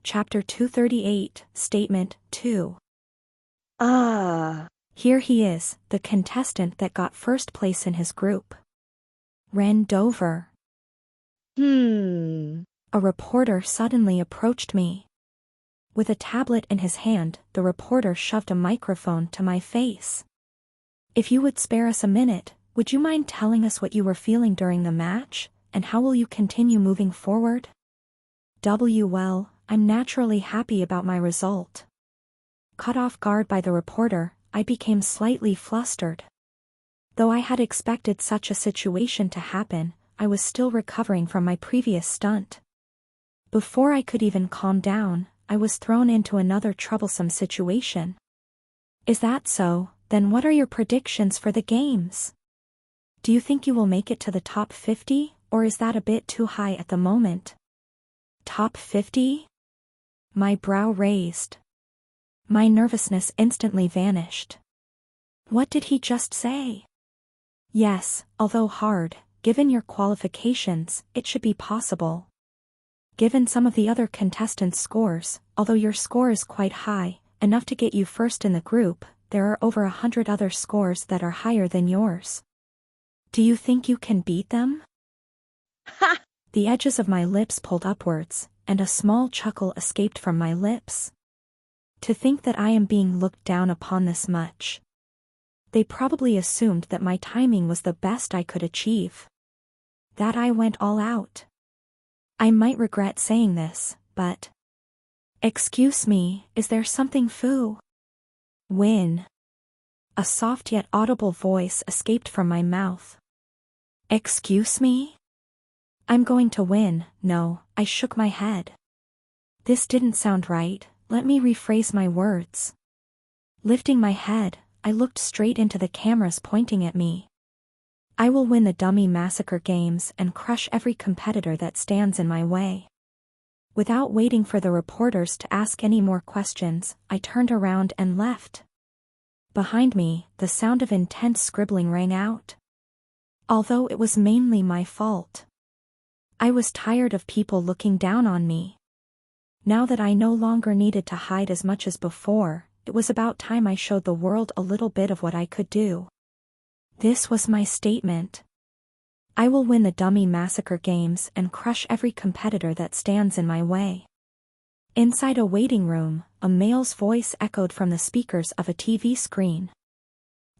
Chapter 238, Statement 2. Ah. Here he is, the contestant that got first place in his group. Ren Dover. A reporter suddenly approached me. With a tablet in his hand, the reporter shoved a microphone to my face. If you would spare us a minute, would you mind telling us what you were feeling during the match, and how will you continue moving forward? Well, I'm naturally happy about my result. Caught off guard by the reporter, I became slightly flustered. Though I had expected such a situation to happen, I was still recovering from my previous stunt. Before I could even calm down, I was thrown into another troublesome situation. Is that so? Then what are your predictions for the games? Do you think you will make it to the top 50, or is that a bit too high at the moment? Top 50? My brow raised. My nervousness instantly vanished. What did he just say? Yes, although hard, given your qualifications, it should be possible. Given some of the other contestants' scores, although your score is quite high, enough to get you first in the group, there are over 100 other scores that are higher than yours. Do you think you can beat them? Ha! The edges of my lips pulled upwards, and a small chuckle escaped from my lips. To think that I am being looked down upon this much. They probably assumed that my timing was the best I could achieve. That I went all out. I might regret saying this, but... Excuse me, is there something foo? Win. A soft yet audible voice escaped from my mouth. Excuse me? I'm going to win. No, I shook my head. This didn't sound right. Let me rephrase my words. Lifting my head, I looked straight into the cameras pointing at me. I will win the Dummy Massacre games and crush every competitor that stands in my way. Without waiting for the reporters to ask any more questions, I turned around and left. Behind me, the sound of intense scribbling rang out. Although it was mainly my fault. I was tired of people looking down on me. Now that I no longer needed to hide as much as before, it was about time I showed the world a little bit of what I could do. This was my statement. I will win the Dummy Massacre games and crush every competitor that stands in my way. Inside a waiting room, a male's voice echoed from the speakers of a TV screen.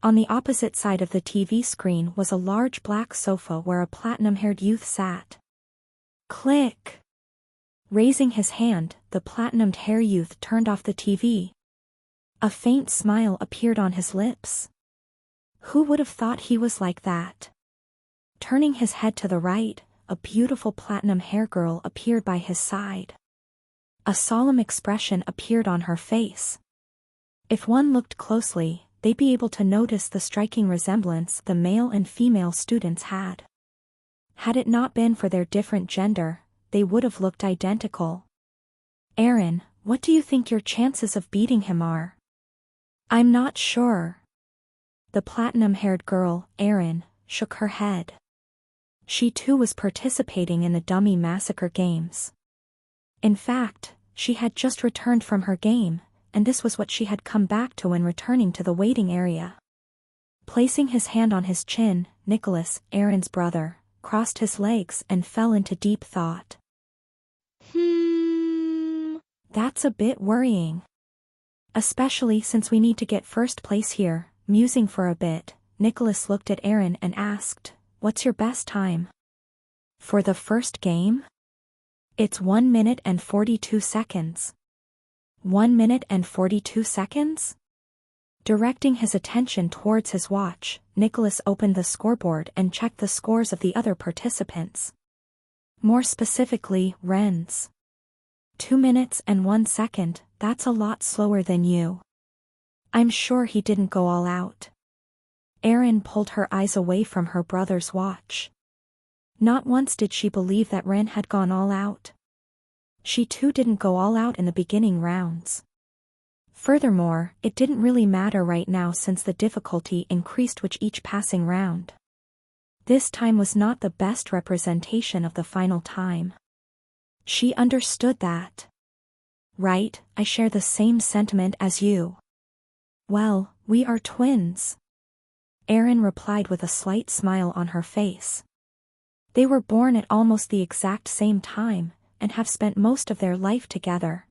On the opposite side of the TV screen was a large black sofa where a platinum-haired youth sat. Click! Raising his hand, the platinum-hair youth turned off the TV. A faint smile appeared on his lips. Who would have thought he was like that? Turning his head to the right, a beautiful platinum-hair girl appeared by his side. A solemn expression appeared on her face. If one looked closely, they'd be able to notice the striking resemblance the male and female students had. Had it not been for their different gender, they would have looked identical. Aaron, what do you think your chances of beating him are? I'm not sure. The platinum-haired girl, Erin, shook her head. She too was participating in the Dummy Massacre games. In fact, she had just returned from her game, and this was what she had come back to when returning to the waiting area. Placing his hand on his chin, Nicholas, Aaron's brother, crossed his legs and fell into deep thought. That's a bit worrying. Especially since we need to get first place here. Musing for a bit, Nicholas looked at Aaron and asked, "What's your best time?" For the first game? It's 1 minute and 42 seconds. 1 minute and 42 seconds? Directing his attention towards his watch, Nicholas opened the scoreboard and checked the scores of the other participants. More specifically, Ren's. 2 minutes and 1 second, that's a lot slower than you. I'm sure he didn't go all out. Erin pulled her eyes away from her brother's watch. Not once did she believe that Ren had gone all out. She too didn't go all out in the beginning rounds. Furthermore, it didn't really matter right now since the difficulty increased with each passing round. This time was not the best representation of the final time. She understood that. Right, I share the same sentiment as you. Well, we are twins. Erin replied with a slight smile on her face. They were born at almost the exact same time, and have spent most of their life together.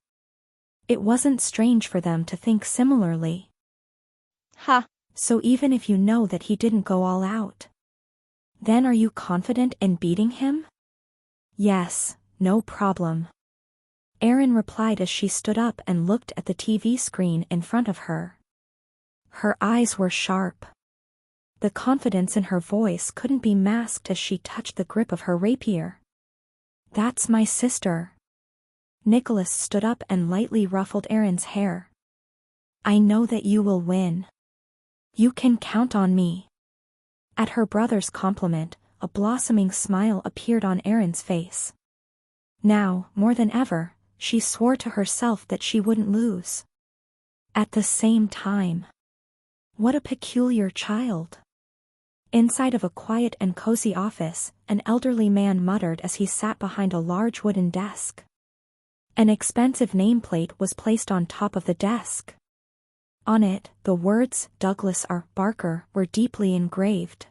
It wasn't strange for them to think similarly. Ha! So even if you know that he didn't go all out, then are you confident in beating him? Yes, no problem. Erin replied as she stood up and looked at the TV screen in front of her. Her eyes were sharp. The confidence in her voice couldn't be masked as she touched the grip of her rapier. That's my sister. Nicholas stood up and lightly ruffled Erin's hair. I know that you will win. You can count on me. At her brother's compliment, a blossoming smile appeared on Erin's face. Now, more than ever, she swore to herself that she wouldn't lose. At the same time. What a peculiar child. Inside of a quiet and cozy office, an elderly man muttered as he sat behind a large wooden desk. An expensive nameplate was placed on top of the desk. On it, the words, Douglas R. Barker, were deeply engraved.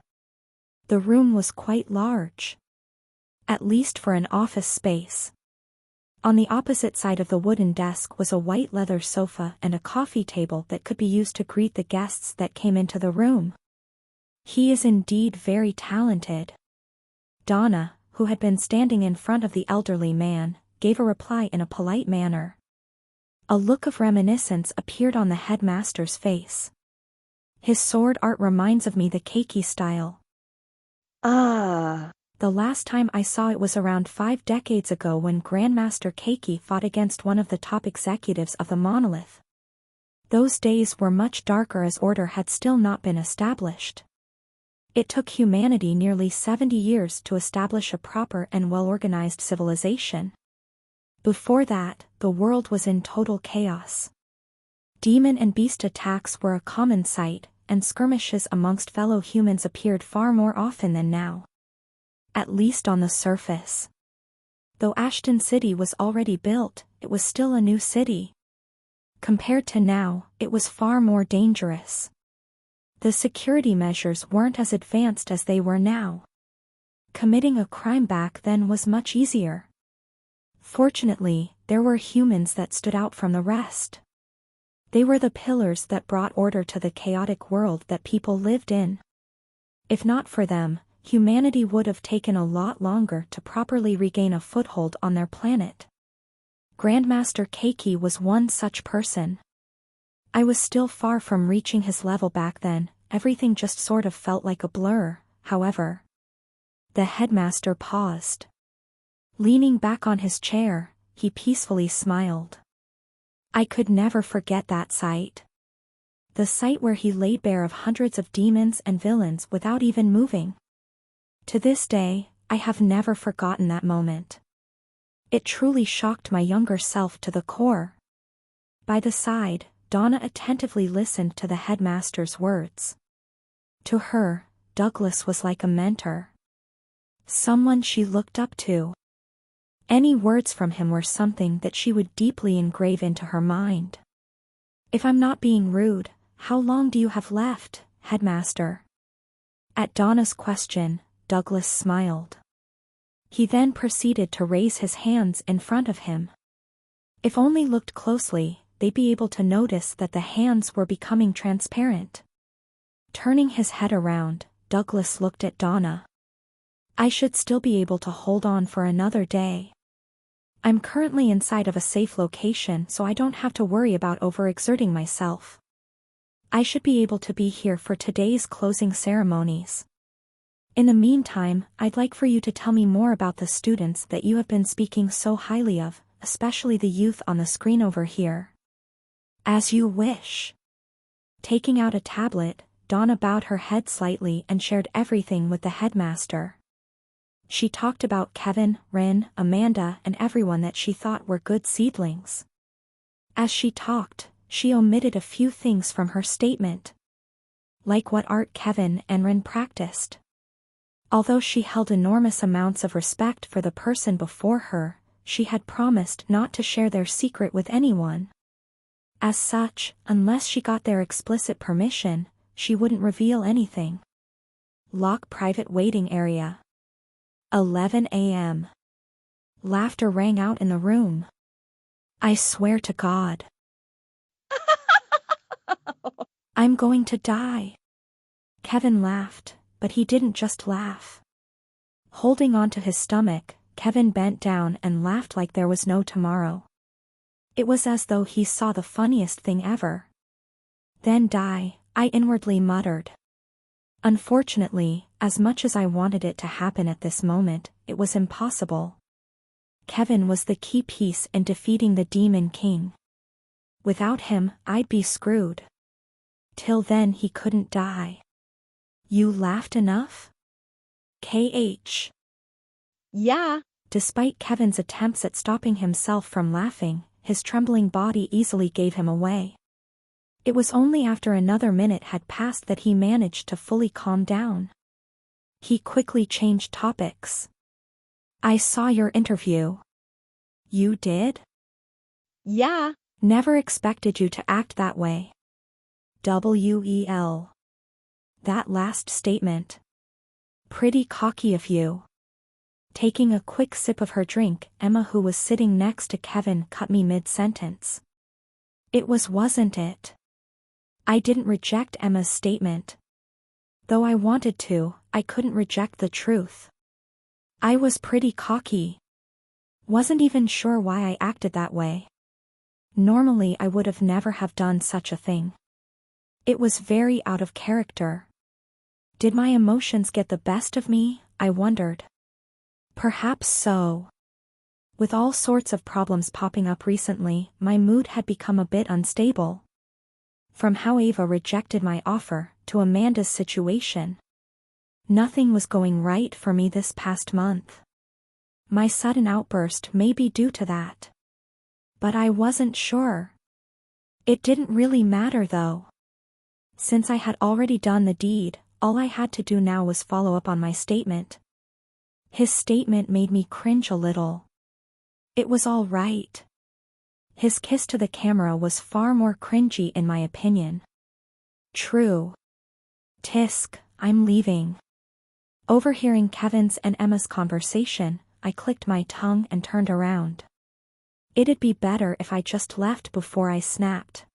The room was quite large. At least for an office space. On the opposite side of the wooden desk was a white leather sofa and a coffee table that could be used to greet the guests that came into the room. He is indeed very talented. Donna, who had been standing in front of the elderly man, gave a reply in a polite manner. A look of reminiscence appeared on the headmaster's face. His sword art reminds of me the keiki style. Ah. The last time I saw it was around 5 decades ago when Grandmaster Keiki fought against one of the top executives of the monolith. Those days were much darker as order had still not been established. It took humanity nearly 70 years to establish a proper and well-organized civilization. Before that, the world was in total chaos. Demon and beast attacks were a common sight, and skirmishes amongst fellow humans appeared far more often than now. At least on the surface. Though Ashton City was already built, it was still a new city. Compared to now, it was far more dangerous. The security measures weren't as advanced as they were now. Committing a crime back then was much easier. Fortunately, there were humans that stood out from the rest. They were the pillars that brought order to the chaotic world that people lived in. If not for them, humanity would have taken a lot longer to properly regain a foothold on their planet. Grandmaster Keiki was one such person. I was still far from reaching his level back then, everything just sort of felt like a blur, however. The headmaster paused. Leaning back on his chair, he peacefully smiled. I could never forget that sight. The sight where he laid bare of hundreds of demons and villains without even moving. To this day, I have never forgotten that moment. It truly shocked my younger self to the core. By the side, Donna attentively listened to the headmaster's words. To her, Douglas was like a mentor. Someone she looked up to. Any words from him were something that she would deeply engrave into her mind. If I'm not being rude, how long do you have left, headmaster? At Donna's question, Douglas smiled. He then proceeded to raise his hands in front of him. If only looked closely, they'd be able to notice that the hands were becoming transparent. Turning his head around, Douglas looked at Donna. I should still be able to hold on for another day. I'm currently inside of a safe location, so I don't have to worry about overexerting myself. I should be able to be here for today's closing ceremonies. In the meantime, I'd like for you to tell me more about the students that you have been speaking so highly of, especially the youth on the screen over here. As you wish. Taking out a tablet, Donna bowed her head slightly and shared everything with the headmaster. She talked about Kevin, Rin, Amanda, and everyone that she thought were good seedlings. As she talked, she omitted a few things from her statement. Like what art Kevin and Rin practiced. Although she held enormous amounts of respect for the person before her, she had promised not to share their secret with anyone. As such, unless she got their explicit permission, she wouldn't reveal anything. Lock private waiting area. 11 a.m. Laughter rang out in the room. I swear to God. I'm going to die. Kevin laughed, but he didn't just laugh. Holding onto his stomach, Kevin bent down and laughed like there was no tomorrow. It was as though he saw the funniest thing ever. Then die, I inwardly muttered. Unfortunately, as much as I wanted it to happen at this moment, it was impossible. Kevin was the key piece in defeating the Demon King. Without him, I'd be screwed. Till then he couldn't die. You laughed enough? KH. Yeah. Despite Kevin's attempts at stopping himself from laughing, his trembling body easily gave him away. It was only after another minute had passed that he managed to fully calm down. He quickly changed topics. I saw your interview. You did? Yeah. Never expected you to act that way. WEL. That last statement. Pretty cocky of you. Taking a quick sip of her drink, Emma, who was sitting next to Kevin, cut me mid-sentence. It was, wasn't it? I didn't reject Emma's statement. Though I wanted to, I couldn't reject the truth. I was pretty cocky. Wasn't even sure why I acted that way. Normally I would have never have done such a thing. It was very out of character. Did my emotions get the best of me, I wondered. Perhaps so. With all sorts of problems popping up recently, my mood had become a bit unstable. From how Ava rejected my offer, to Amanda's situation. Nothing was going right for me this past month. My sudden outburst may be due to that. But I wasn't sure. It didn't really matter though. Since I had already done the deed, all I had to do now was follow up on my statement. His statement made me cringe a little. It was all right. His kiss to the camera was far more cringy in my opinion. True. Tisk, I'm leaving. Overhearing Kevin's and Emma's conversation, I clicked my tongue and turned around. It'd be better if I just left before I snapped.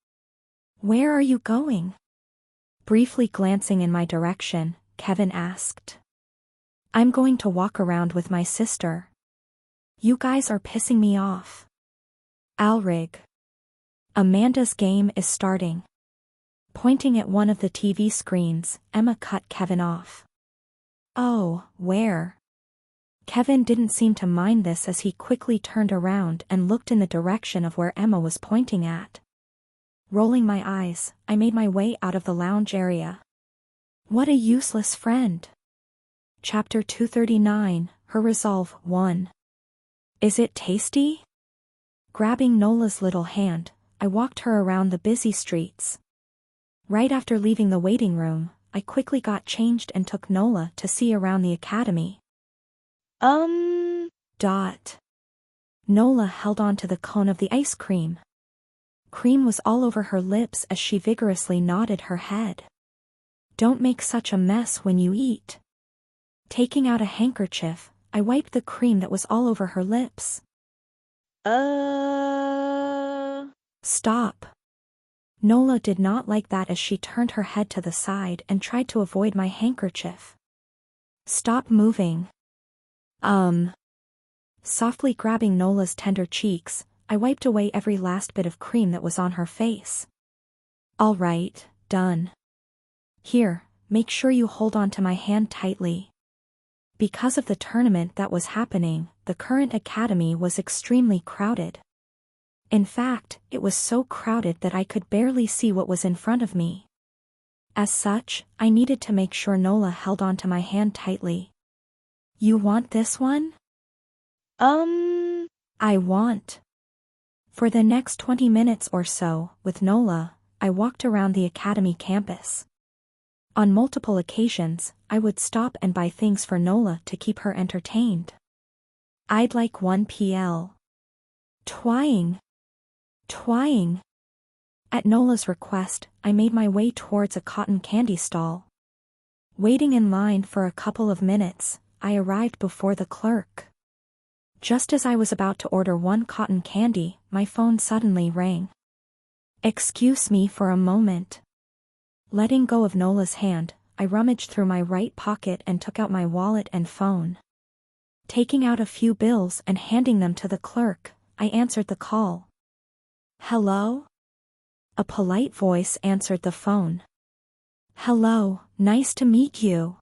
Where are you going? Briefly glancing in my direction, Kevin asked. I'm going to walk around with my sister. You guys are pissing me off. Alrig. Amanda's game is starting. Pointing at one of the TV screens, Emma cut Kevin off. Oh, where? Kevin didn't seem to mind this as he quickly turned around and looked in the direction of where Emma was pointing at. Rolling my eyes, I made my way out of the lounge area. What a useless friend. Chapter 239, Her Resolve 1. Is it tasty? Grabbing Nola's little hand, I walked her around the busy streets. Right after leaving the waiting room, I quickly got changed and took Nola to see around the academy. Nola held on to the cone of the ice cream. Cream was all over her lips as she vigorously nodded her head. Don't make such a mess when you eat. Taking out a handkerchief, I wiped the cream that was all over her lips. Stop. Nola did not like that as she turned her head to the side and tried to avoid my handkerchief. Stop moving. Softly grabbing Nola's tender cheeks, I wiped away every last bit of cream that was on her face. All right, done. Here, make sure you hold on to my hand tightly. Because of the tournament that was happening, the current academy was extremely crowded. In fact, it was so crowded that I could barely see what was in front of me. As such, I needed to make sure Nola held on to my hand tightly. You want this one? I want. For the next 20 minutes or so, with Nola, I walked around the academy campus. On multiple occasions, I would stop and buy things for Nola to keep her entertained. I'd like 1 PL. Twang. Twang. At Nola's request, I made my way towards a cotton candy stall. Waiting in line for a couple of minutes, I arrived before the clerk. Just as I was about to order one cotton candy, my phone suddenly rang. Excuse me for a moment. Letting go of Nola's hand, I rummaged through my right pocket and took out my wallet and phone. Taking out a few bills and handing them to the clerk, I answered the call. Hello? A polite voice answered the phone. Hello, nice to meet you.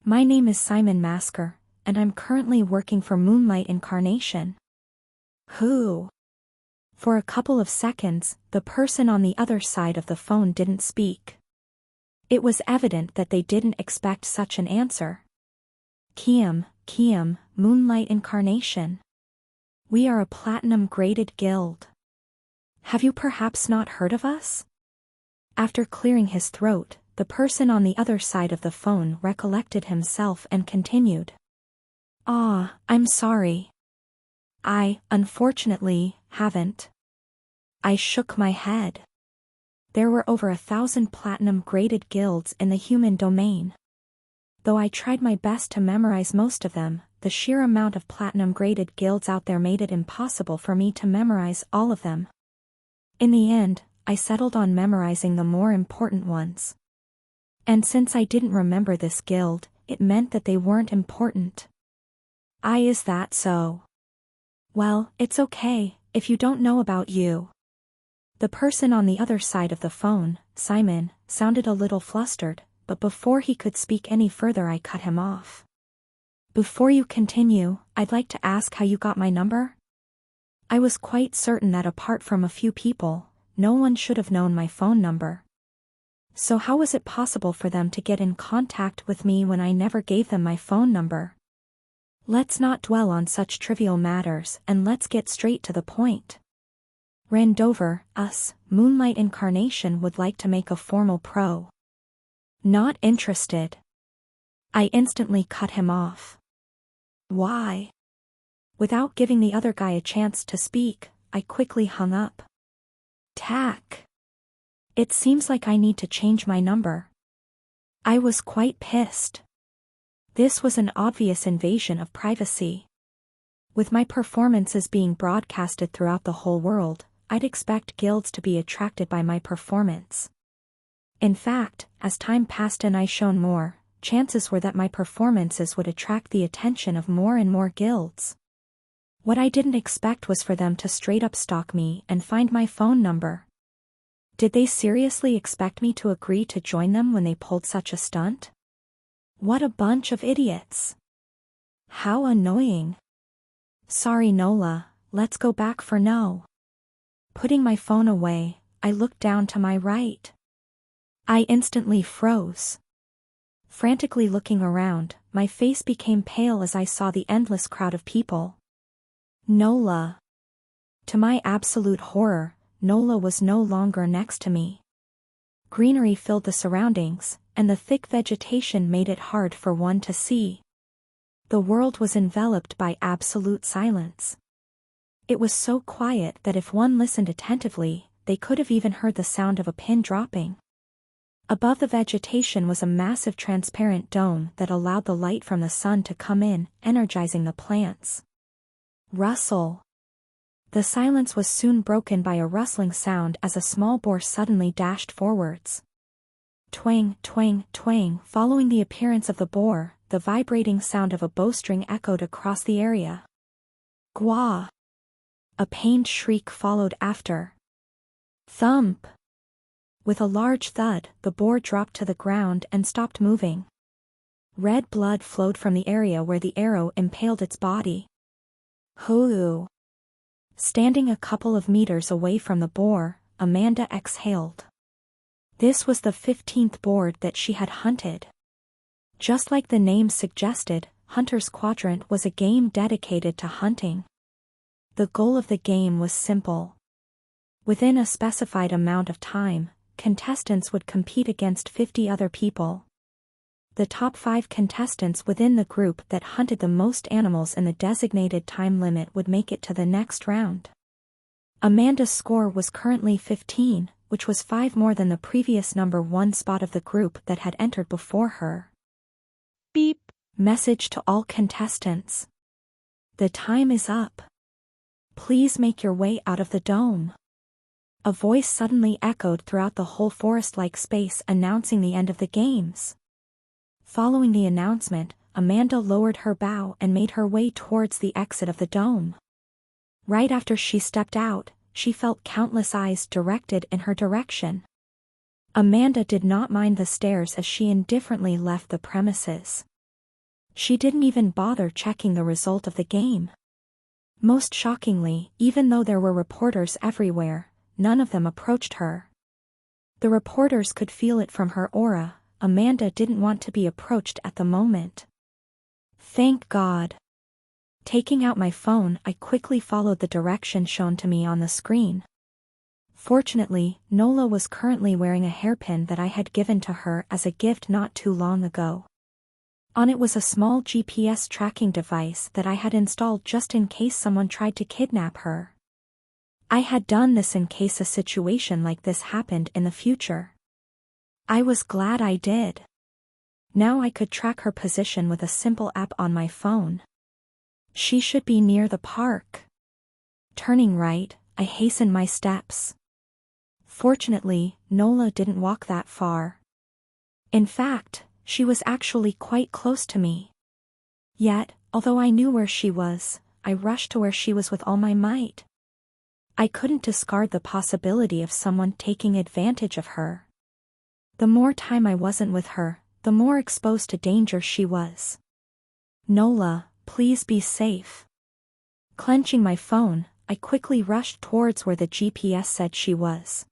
My name is Simon Masker, and I'm currently working for Moonlight Incarnation. Who? For a couple of seconds, the person on the other side of the phone didn't speak. It was evident that they didn't expect such an answer. Kiam, Moonlight Incarnation. We are a platinum-graded guild. Have you perhaps not heard of us? After clearing his throat, the person on the other side of the phone recollected himself and continued. I'm sorry. I, unfortunately, haven't. I shook my head. There were over 1,000 platinum-graded guilds in the human domain. Though I tried my best to memorize most of them, the sheer amount of platinum-graded guilds out there made it impossible for me to memorize all of them. In the end, I settled on memorizing the more important ones. And since I didn't remember this guild, it meant that they weren't important. Is that so? Well, it's okay, if you don't know about you. The person on the other side of the phone, Simon, sounded a little flustered, but before he could speak any further I cut him off. Before you continue, I'd like to ask how you got my number? I was quite certain that apart from a few people, no one should have known my phone number. So how was it possible for them to get in contact with me when I never gave them my phone number? Let's not dwell on such trivial matters and let's get straight to the point. Randover, us, Moonlight Incarnation would like to make a formal pro. Not interested. I instantly cut him off. Why? Without giving the other guy a chance to speak, I quickly hung up. Tack. It seems like I need to change my number. I was quite pissed. This was an obvious invasion of privacy. With my performances being broadcasted throughout the whole world, I'd expect guilds to be attracted by my performance. In fact, as time passed and I shone more, chances were that my performances would attract the attention of more and more guilds. What I didn't expect was for them to straight up stalk me and find my phone number. Did they seriously expect me to agree to join them when they pulled such a stunt? What a bunch of idiots. How annoying. Sorry Nola, let's go back for no. Putting my phone away, I looked down to my right. I instantly froze. Frantically looking around, my face became pale as I saw the endless crowd of people. Nola. To my absolute horror, Nola was no longer next to me. Greenery filled the surroundings, and the thick vegetation made it hard for one to see. The world was enveloped by absolute silence. It was so quiet that if one listened attentively, they could have even heard the sound of a pin dropping. Above the vegetation was a massive transparent dome that allowed the light from the sun to come in, energizing the plants. Rustle. The silence was soon broken by a rustling sound as a small boar suddenly dashed forwards. Twang, twang, twang. Following the appearance of the boar, the vibrating sound of a bowstring echoed across the area. Gwa. A pained shriek followed after. Thump. With a large thud, the boar dropped to the ground and stopped moving. Red blood flowed from the area where the arrow impaled its body. Hoo. Standing a couple of meters away from the boar, Amanda exhaled. This was the 15th boar that she had hunted. Just like the name suggested, Hunter's Quadrant was a game dedicated to hunting. The goal of the game was simple. Within a specified amount of time, contestants would compete against 50 other people. The top 5 contestants within the group that hunted the most animals in the designated time limit would make it to the next round. Amanda's score was currently 15, which was 5 more than the previous number 1 spot of the group that had entered before her. Beep. Message to all contestants. The time is up. Please make your way out of the dome. A voice suddenly echoed throughout the whole forest-like space announcing the end of the games. Following the announcement, Amanda lowered her bow and made her way towards the exit of the dome. Right after she stepped out, she felt countless eyes directed in her direction. Amanda did not mind the stares as she indifferently left the premises. She didn't even bother checking the result of the game. Most shockingly, even though there were reporters everywhere, none of them approached her. The reporters could feel it from her aura. Amanda didn't want to be approached at the moment. Thank God. Taking out my phone, I quickly followed the direction shown to me on the screen. Fortunately, Nola was currently wearing a hairpin that I had given to her as a gift not too long ago. On it was a small GPS tracking device that I had installed just in case someone tried to kidnap her. I had done this in case a situation like this happened in the future. I was glad I did. Now I could track her position with a simple app on my phone. She should be near the park. Turning right, I hastened my steps. Fortunately, Nola didn't walk that far. In fact, she was actually quite close to me. Yet, although I knew where she was, I rushed to where she was with all my might. I couldn't discard the possibility of someone taking advantage of her. The more time I wasn't with her, the more exposed to danger she was. Nola, please be safe. Clenching my phone, I quickly rushed towards where the GPS said she was.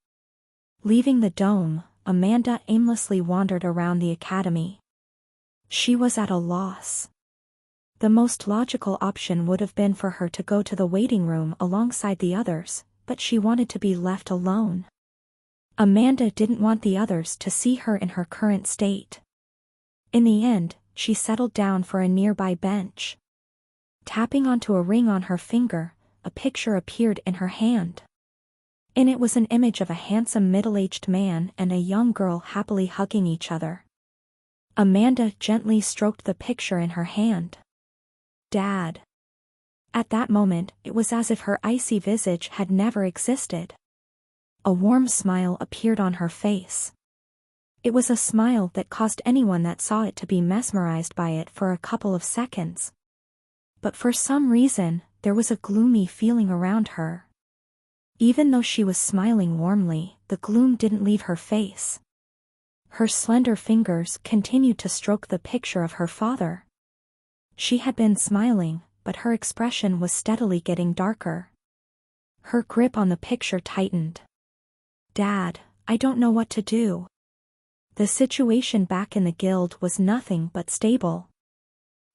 Leaving the dome, Amanda aimlessly wandered around the academy. She was at a loss. The most logical option would have been for her to go to the waiting room alongside the others, but she wanted to be left alone. Amanda didn't want the others to see her in her current state. In the end, she settled down for a nearby bench. Tapping onto a ring on her finger, a picture appeared in her hand. In it was an image of a handsome middle-aged man and a young girl happily hugging each other. Amanda gently stroked the picture in her hand. Dad. At that moment, it was as if her icy visage had never existed. A warm smile appeared on her face. It was a smile that caused anyone that saw it to be mesmerized by it for a couple of seconds. But for some reason, there was a gloomy feeling around her. Even though she was smiling warmly, the gloom didn't leave her face. Her slender fingers continued to stroke the picture of her father. She had been smiling, but her expression was steadily getting darker. Her grip on the picture tightened. Dad, I don't know what to do. The situation back in the guild was nothing but stable.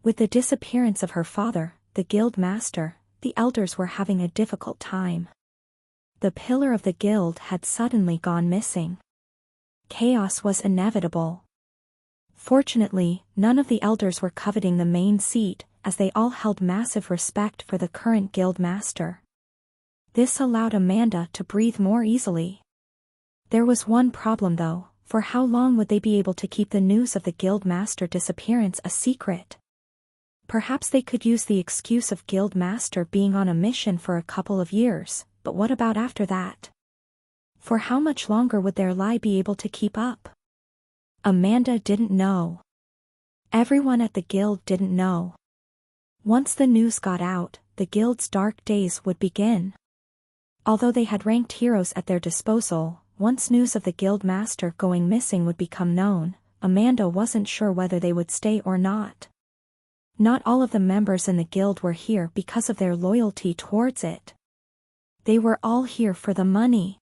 With the disappearance of her father, the guild master, the elders were having a difficult time. The pillar of the guild had suddenly gone missing. Chaos was inevitable. Fortunately, none of the elders were coveting the main seat, as they all held massive respect for the current guild master. This allowed Amanda to breathe more easily. There was one problem though, for how long would they be able to keep the news of the guild master disappearance a secret? Perhaps they could use the excuse of guild master being on a mission for a couple of years, but what about after that? For how much longer would their lie be able to keep up? Amanda didn't know. Everyone at the guild didn't know. Once the news got out, the guild's dark days would begin. Although they had ranked heroes at their disposal, once news of the guild master going missing would become known, Amanda wasn't sure whether they would stay or not. Not all of the members in the guild were here because of their loyalty towards it. They were all here for the money.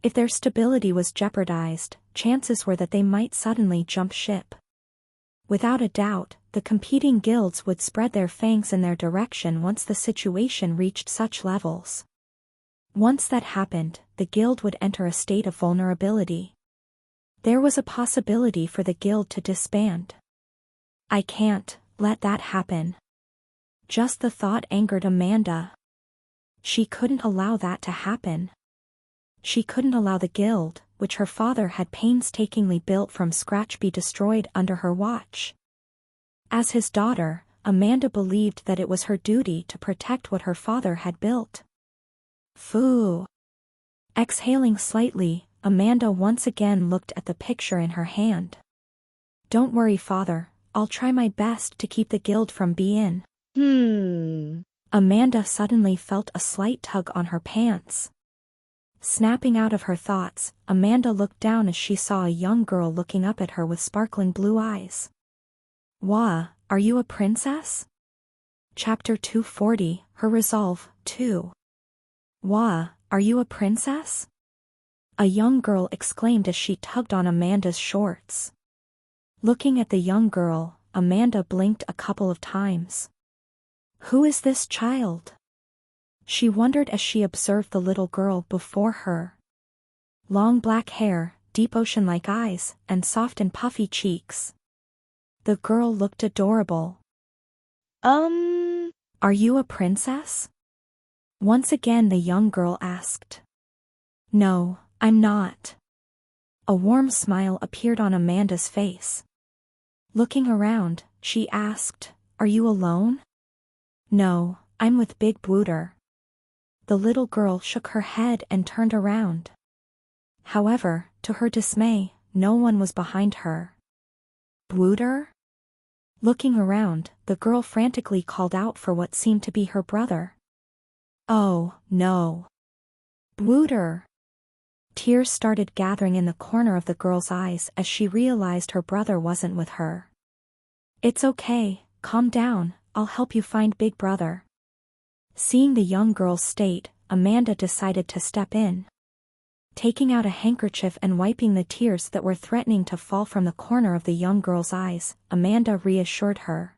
If their stability was jeopardized, chances were that they might suddenly jump ship. Without a doubt, the competing guilds would spread their fangs in their direction once the situation reached such levels. Once that happened, the guild would enter a state of vulnerability. There was a possibility for the guild to disband. I can't let that happen. Just the thought angered Amanda. She couldn't allow that to happen. She couldn't allow the guild, which her father had painstakingly built from scratch, be destroyed under her watch. As his daughter, Amanda believed that it was her duty to protect what her father had built. Phoo. Exhaling slightly, Amanda once again looked at the picture in her hand. Don't worry, father, I'll try my best to keep the guild from being. Amanda suddenly felt a slight tug on her pants. Snapping out of her thoughts, Amanda looked down as she saw a young girl looking up at her with sparkling blue eyes. Wah, are you a princess? Chapter 240, Her Resolve, 2. Wah, are you a princess? A young girl exclaimed as she tugged on Amanda's shorts. Looking at the young girl, Amanda blinked a couple of times. Who is this child? She wondered as she observed the little girl before her. Long black hair, deep ocean-like eyes, and soft and puffy cheeks. The girl looked adorable. Are you a princess? Once again the young girl asked. No, I'm not. A warm smile appeared on Amanda's face. Looking around, she asked, Are you alone? No, I'm with Big Brother. The little girl shook her head and turned around. However, to her dismay, no one was behind her. Brother? Looking around, the girl frantically called out for what seemed to be her brother. Oh, no. Brother! Tears started gathering in the corner of the girl's eyes as she realized her brother wasn't with her. It's okay, calm down, I'll help you find Big Brother. Seeing the young girl's state, Amanda decided to step in. Taking out a handkerchief and wiping the tears that were threatening to fall from the corner of the young girl's eyes, Amanda reassured her.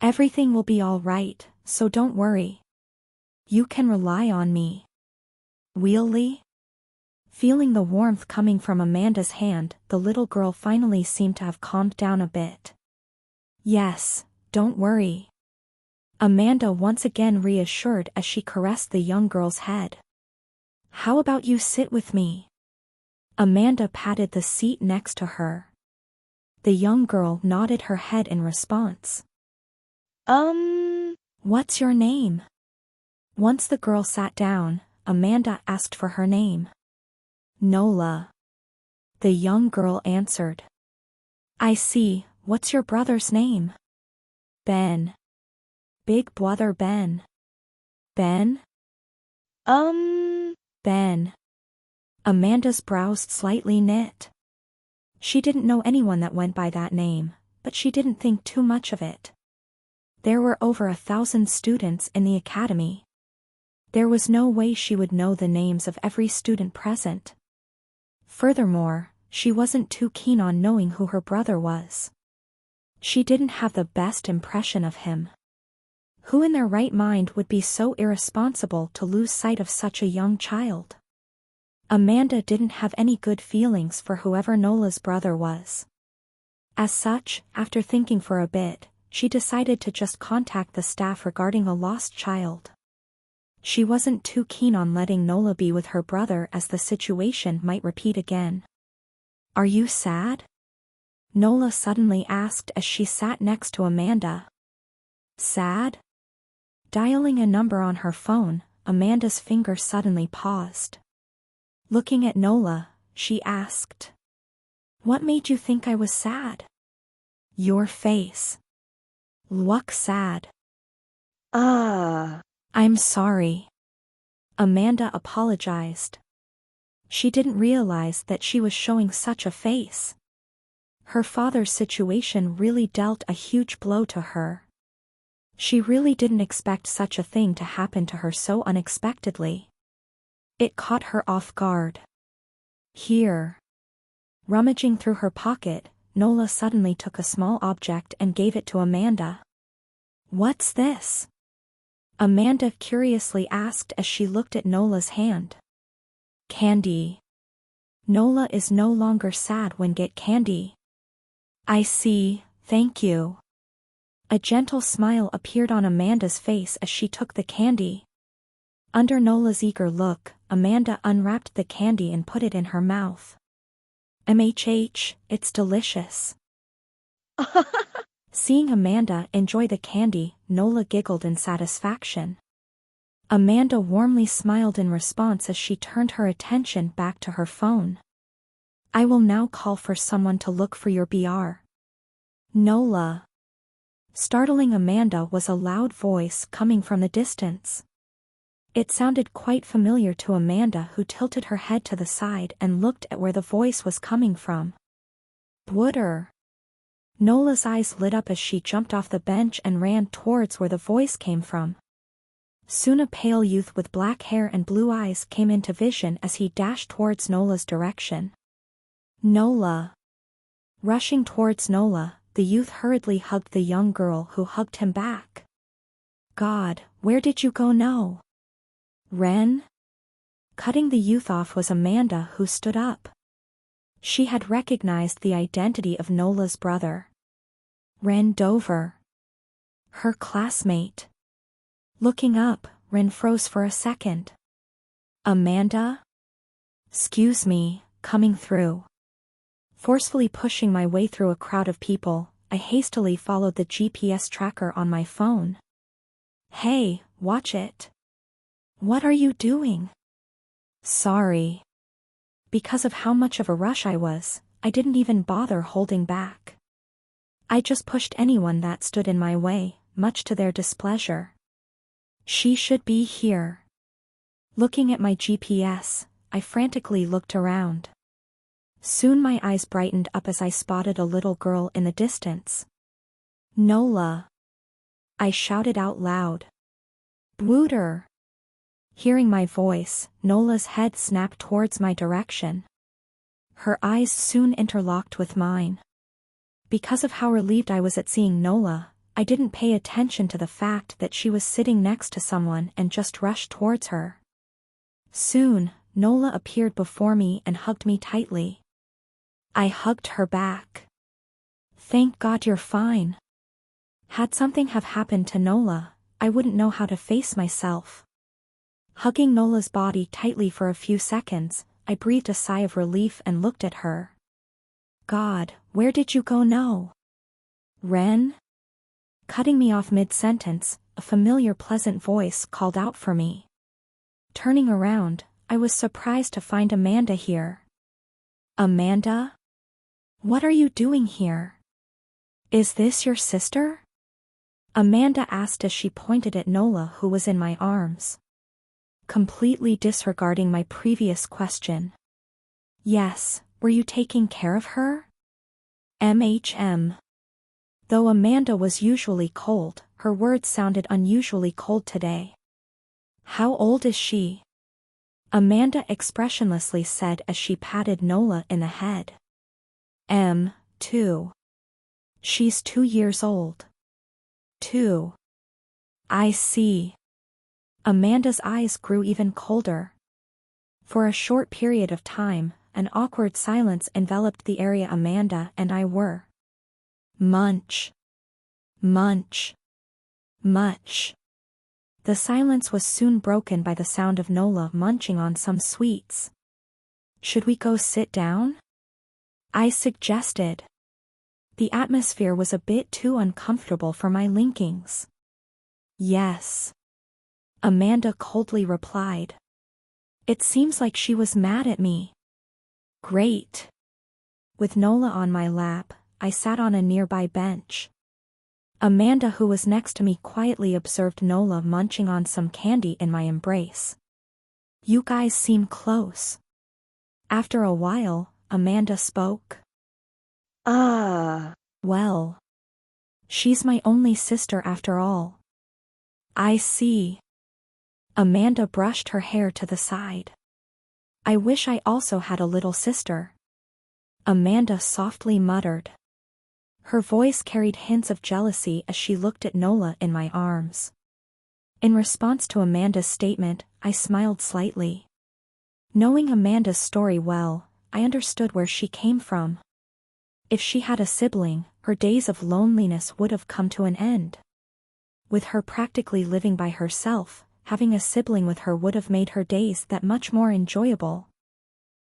Everything will be all right, so don't worry. You can rely on me. Really? Feeling the warmth coming from Amanda's hand, the little girl finally seemed to have calmed down a bit. Yes, don't worry. Amanda once again reassured as she caressed the young girl's head. How about you sit with me? Amanda patted the seat next to her. The young girl nodded her head in response. What's your name? Once the girl sat down, Amanda asked for her name. Nola. The young girl answered. I see, what's your brother's name? Ben. Big Brother Ben. Ben? Ben. Amanda's brows slightly knit. She didn't know anyone that went by that name, but she didn't think too much of it. There were over 1,000 students in the academy. There was no way she would know the names of every student present. Furthermore, she wasn't too keen on knowing who her brother was. She didn't have the best impression of him. Who in their right mind would be so irresponsible to lose sight of such a young child? Amanda didn't have any good feelings for whoever Nola's brother was. As such, after thinking for a bit, she decided to just contact the staff regarding a lost child. She wasn't too keen on letting Nola be with her brother as the situation might repeat again. Are you sad? Nola suddenly asked as she sat next to Amanda. Sad? Dialing a number on her phone, Amanda's finger suddenly paused. Looking at Nola, she asked. What made you think I was sad? Your face. Look sad. I'm sorry. Amanda apologized. She didn't realize that she was showing such a face. Her father's situation really dealt a huge blow to her. She really didn't expect such a thing to happen to her so unexpectedly. It caught her off guard. Here. Rummaging through her pocket, Nola suddenly took a small object and gave it to Amanda. What's this? Amanda curiously asked as she looked at Nola's hand. Candy. Nola is no longer sad when get candy. I see, thank you. A gentle smile appeared on Amanda's face as she took the candy. Under Nola's eager look, Amanda unwrapped the candy and put it in her mouth. MHH, it's delicious. Seeing Amanda enjoy the candy, Nola giggled in satisfaction. Amanda warmly smiled in response as she turned her attention back to her phone. I will now call for someone to look for your BR. Nola. Startling Amanda was a loud voice coming from the distance. It sounded quite familiar to Amanda, who tilted her head to the side and looked at where the voice was coming from. Wooder. Nola's eyes lit up as she jumped off the bench and ran towards where the voice came from. Soon a pale youth with black hair and blue eyes came into vision as he dashed towards Nola's direction. Nola. Rushing towards Nola, the youth hurriedly hugged the young girl, who hugged him back. God, where did you go now? Ren? Cutting the youth off was Amanda, who stood up. She had recognized the identity of Nola's brother. Ren Dover. Her classmate. Looking up, Ren froze for a second. Amanda? Excuse me, coming through. Forcefully pushing my way through a crowd of people, I hastily followed the GPS tracker on my phone. Hey, watch it. What are you doing? Sorry. Because of how much of a rush I was, I didn't even bother holding back. I just pushed anyone that stood in my way, much to their displeasure. She should be here. Looking at my GPS, I frantically looked around. Soon my eyes brightened up as I spotted a little girl in the distance. Nola. I shouted out loud. Wooder. Hearing my voice, Nola's head snapped towards my direction. Her eyes soon interlocked with mine. Because of how relieved I was at seeing Nola, I didn't pay attention to the fact that she was sitting next to someone and just rushed towards her. Soon, Nola appeared before me and hugged me tightly. I hugged her back. Thank God you're fine. Had something have happened to Nola, I wouldn't know how to face myself. Hugging Nola's body tightly for a few seconds, I breathed a sigh of relief and looked at her. God, where did you go now? Ren? Cutting me off mid-sentence, a familiar pleasant voice called out for me. Turning around, I was surprised to find Amanda here. Amanda? What are you doing here? Is this your sister? Amanda asked as she pointed at Nola, who was in my arms. Completely disregarding my previous question. Yes, were you taking care of her? MHM. Though Amanda was usually cold, her words sounded unusually cold today. How old is she? Amanda expressionlessly said as she patted Nola in the head. 2. She's 2 years old. 2. I see. Amanda's eyes grew even colder. For a short period of time, an awkward silence enveloped the area Amanda and I were. Munch. Munch. Much. The silence was soon broken by the sound of Nola munching on some sweets. Should we go sit down? I suggested. The atmosphere was a bit too uncomfortable for my linkings. Yes. Amanda coldly replied. It seems like she was mad at me. Great. With Nola on my lap, I sat on a nearby bench. Amanda, who was next to me, quietly observed Nola munching on some candy in my embrace. You guys seem close. After a while, Amanda spoke. Well. She's my only sister after all. I see. Amanda brushed her hair to the side. I wish I also had a little sister. Amanda softly muttered. Her voice carried hints of jealousy as she looked at Nola in my arms. In response to Amanda's statement, I smiled slightly. Knowing Amanda's story well, I understood where she came from. If she had a sibling, her days of loneliness would have come to an end. With her practically living by herself, having a sibling with her would have made her days that much more enjoyable.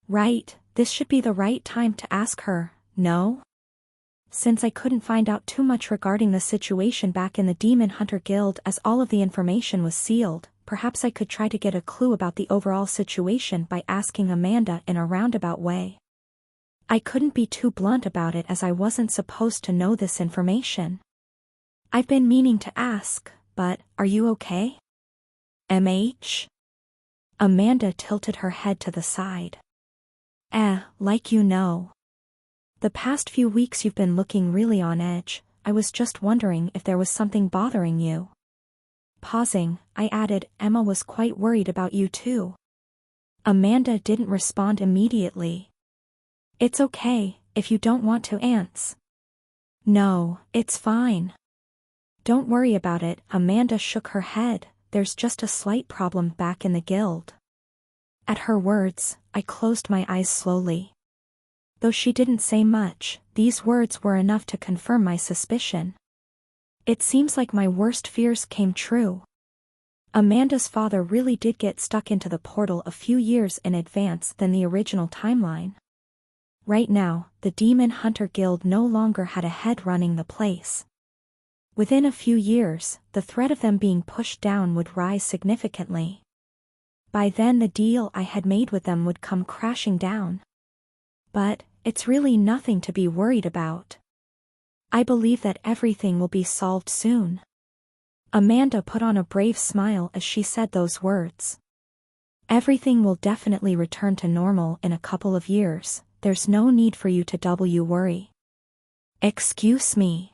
Right, this should be the right time to ask her, no? Since I couldn't find out too much regarding the situation back in the Demon Hunter Guild as all of the information was sealed, perhaps I could try to get a clue about the overall situation by asking Amanda in a roundabout way. I couldn't be too blunt about it as I wasn't supposed to know this information. I've been meaning to ask, but are you okay? MH? Amanda tilted her head to the side. Like you know. The past few weeks you've been looking really on edge. I was just wondering if there was something bothering you. Pausing, I added, Emma was quite worried about you too. Amanda didn't respond immediately. It's okay, if you don't want to answer. No, it's fine. Don't worry about it, Amanda shook her head, there's just a slight problem back in the guild. At her words, I closed my eyes slowly. Though she didn't say much, these words were enough to confirm my suspicion. It seems like my worst fears came true. Amanda's father really did get stuck into the portal a few years in advance than the original timeline. Right now, the Demon Hunter Guild no longer had a head running the place. Within a few years, the threat of them being pushed down would rise significantly. By then the deal I had made with them would come crashing down. But, it's really nothing to be worried about. I believe that everything will be solved soon. Amanda put on a brave smile as she said those words. Everything will definitely return to normal in a couple of years, there's no need for you to worry. Excuse me.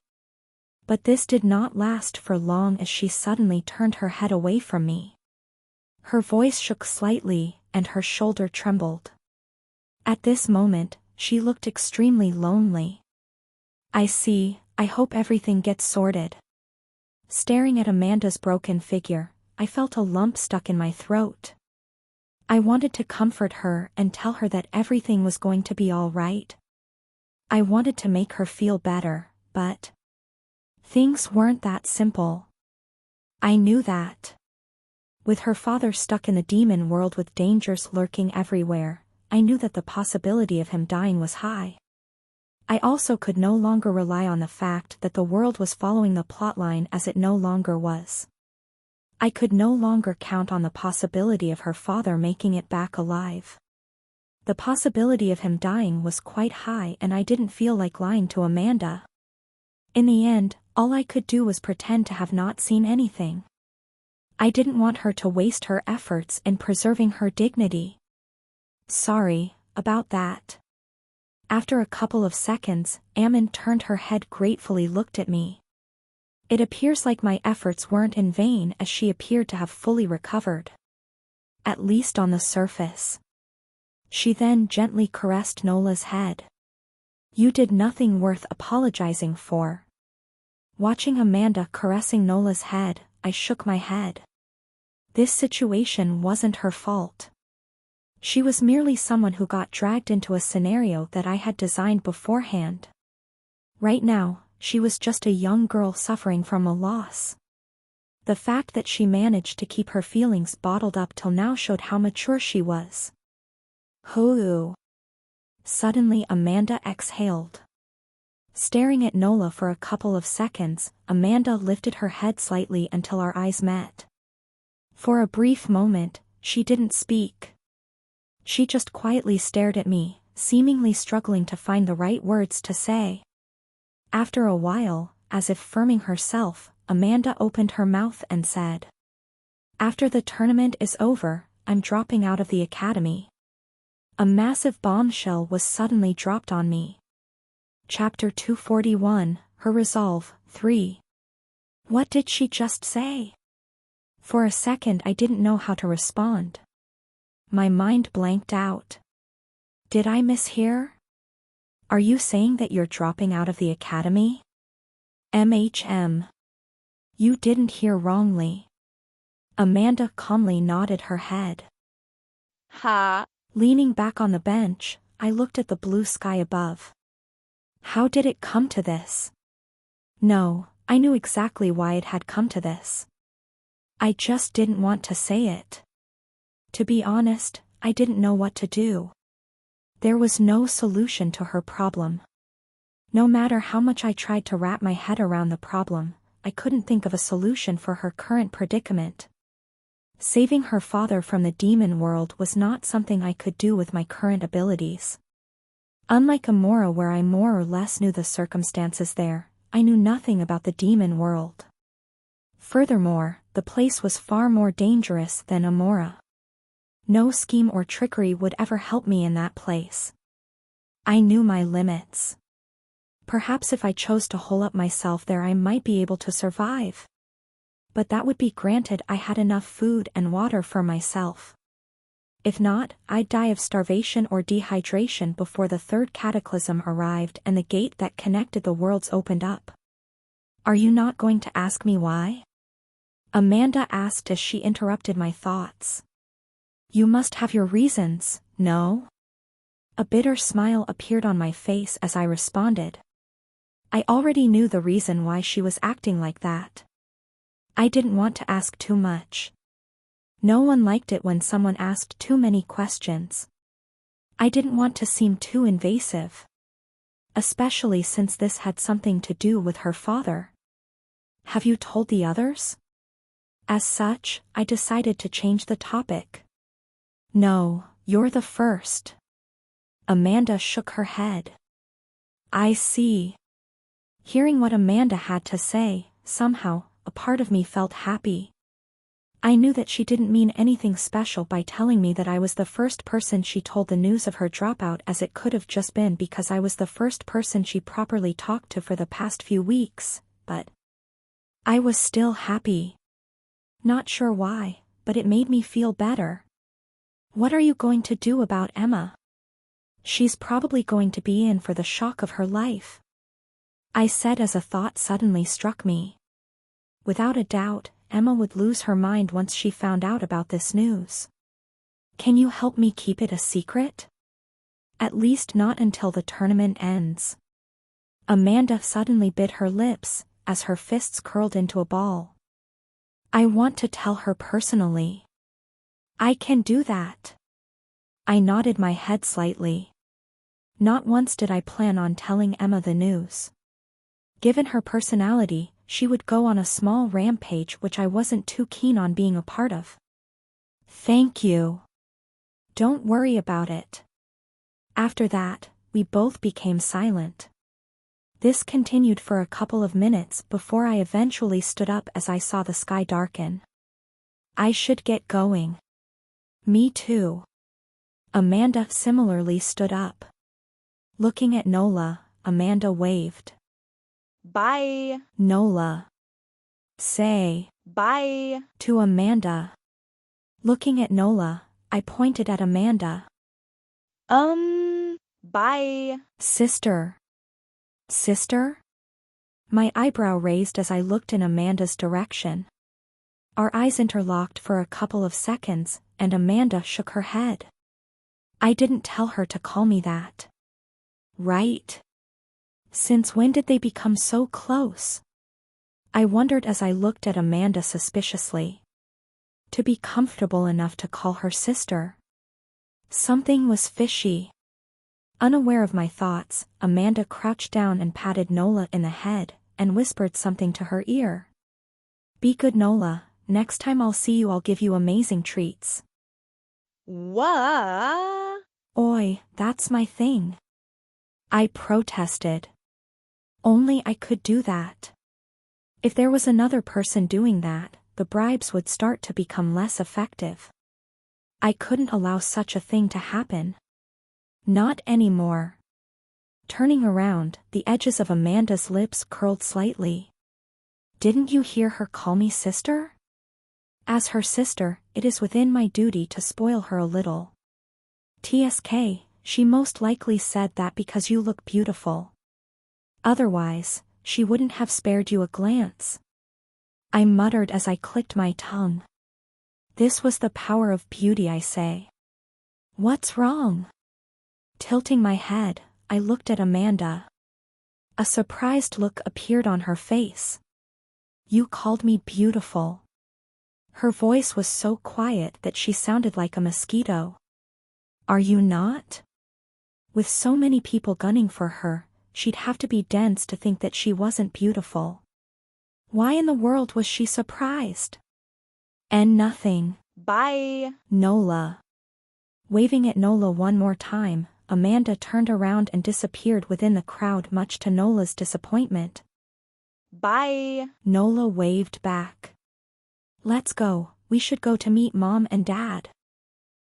But this did not last for long as she suddenly turned her head away from me. Her voice shook slightly, and her shoulder trembled. At this moment, she looked extremely lonely. I see, I hope everything gets sorted. Staring at Amanda's broken figure, I felt a lump stuck in my throat. I wanted to comfort her and tell her that everything was going to be all right. I wanted to make her feel better, but things weren't that simple. I knew that. With her father stuck in the demon world with dangers lurking everywhere, I knew that the possibility of him dying was high. I also could no longer rely on the fact that the world was following the plotline as it no longer was. I could no longer count on the possibility of her father making it back alive. The possibility of him dying was quite high and I didn't feel like lying to Amanda. In the end, all I could do was pretend to have not seen anything. I didn't want her to waste her efforts in preserving her dignity. Sorry about that. After a couple of seconds, Ammon turned her head gratefully looked at me. It appears like my efforts weren't in vain as she appeared to have fully recovered. At least on the surface. She then gently caressed Nola's head. You did nothing worth apologizing for. Watching Amanda caressing Nola's head, I shook my head. This situation wasn't her fault. She was merely someone who got dragged into a scenario that I had designed beforehand. Right now, she was just a young girl suffering from a loss. The fact that she managed to keep her feelings bottled up till now showed how mature she was. Hoo. Suddenly Amanda exhaled. Staring at Nola for a couple of seconds, Amanda lifted her head slightly until our eyes met. For a brief moment, she didn't speak. She just quietly stared at me, seemingly struggling to find the right words to say. After a while, as if firming herself, Amanda opened her mouth and said, After the tournament is over, I'm dropping out of the academy. A massive bombshell was suddenly dropped on me. Chapter 241, Her Resolve, 3. What did she just say? For a second I didn't know how to respond. My mind blanked out. Did I mishear? Are you saying that you're dropping out of the academy? MHM. You didn't hear wrongly. Amanda calmly nodded her head. Ha. Leaning back on the bench, I looked at the blue sky above. How did it come to this? No, I knew exactly why it had come to this. I just didn't want to say it. To be honest, I didn't know what to do. There was no solution to her problem. No matter how much I tried to wrap my head around the problem, I couldn't think of a solution for her current predicament. Saving her father from the demon world was not something I could do with my current abilities. Unlike Amora, where I more or less knew the circumstances there, I knew nothing about the demon world. Furthermore, the place was far more dangerous than Amora. No scheme or trickery would ever help me in that place. I knew my limits. Perhaps if I chose to hole up myself there I might be able to survive. But that would be granted I had enough food and water for myself. If not, I'd die of starvation or dehydration before the third cataclysm arrived and the gate that connected the worlds opened up. Are you not going to ask me why? Amanda asked as she interrupted my thoughts. You must have your reasons, no? A bitter smile appeared on my face as I responded. I already knew the reason why she was acting like that. I didn't want to ask too much. No one liked it when someone asked too many questions. I didn't want to seem too invasive. Especially since this had something to do with her father. Have you told the others? As such, I decided to change the topic. No, you're the first. Amanda shook her head. I see. Hearing what Amanda had to say, somehow, a part of me felt happy. I knew that she didn't mean anything special by telling me that I was the first person she told the news of her dropout, as it could have just been because I was the first person she properly talked to for the past few weeks, but I was still happy. Not sure why, but it made me feel better. What are you going to do about Emma? She's probably going to be in for the shock of her life. I said as a thought suddenly struck me. Without a doubt, Emma would lose her mind once she found out about this news. Can you help me keep it a secret? At least not until the tournament ends. Amanda suddenly bit her lips, as her fists curled into a ball. I want to tell her personally. I can do that. I nodded my head slightly. Not once did I plan on telling Emma the news. Given her personality, she would go on a small rampage which I wasn't too keen on being a part of. Thank you. Don't worry about it. After that, we both became silent. This continued for a couple of minutes before I eventually stood up as I saw the sky darken. I should get going. Me too. Amanda similarly stood up. Looking at Nola, Amanda waved. Bye. Nola. Say. Bye. To Amanda. Looking at Nola, I pointed at Amanda. Bye. Sister. Sister? My eyebrow raised as I looked in Amanda's direction. Our eyes interlocked for a couple of seconds, and Amanda shook her head. I didn't tell her to call me that. Right? Since when did they become so close? I wondered as I looked at Amanda suspiciously. To be comfortable enough to call her sister. Something was fishy. Unaware of my thoughts, Amanda crouched down and patted Nola in the head, and whispered something to her ear. Be good, Nola. Next time I'll see you I'll give you amazing treats. What? Oi, that's my thing. I protested. Only I could do that. If there was another person doing that, the bribes would start to become less effective. I couldn't allow such a thing to happen. Not anymore. Turning around, the edges of Amanda's lips curled slightly. Didn't you hear her call me sister? As her sister, it is within my duty to spoil her a little. TSK, she most likely said that because you look beautiful. Otherwise, she wouldn't have spared you a glance. I muttered as I clicked my tongue. This was the power of beauty, I say. What's wrong? Tilting my head, I looked at Amanda. A surprised look appeared on her face. You called me beautiful. Her voice was so quiet that she sounded like a mosquito. Are you not? With so many people gunning for her, she'd have to be dense to think that she wasn't beautiful. Why in the world was she surprised? And nothing. Bye. Nola. Waving at Nola one more time, Amanda turned around and disappeared within the crowd, much to Nola's disappointment. Bye. Nola waved back. Let's go, we should go to meet Mom and Dad.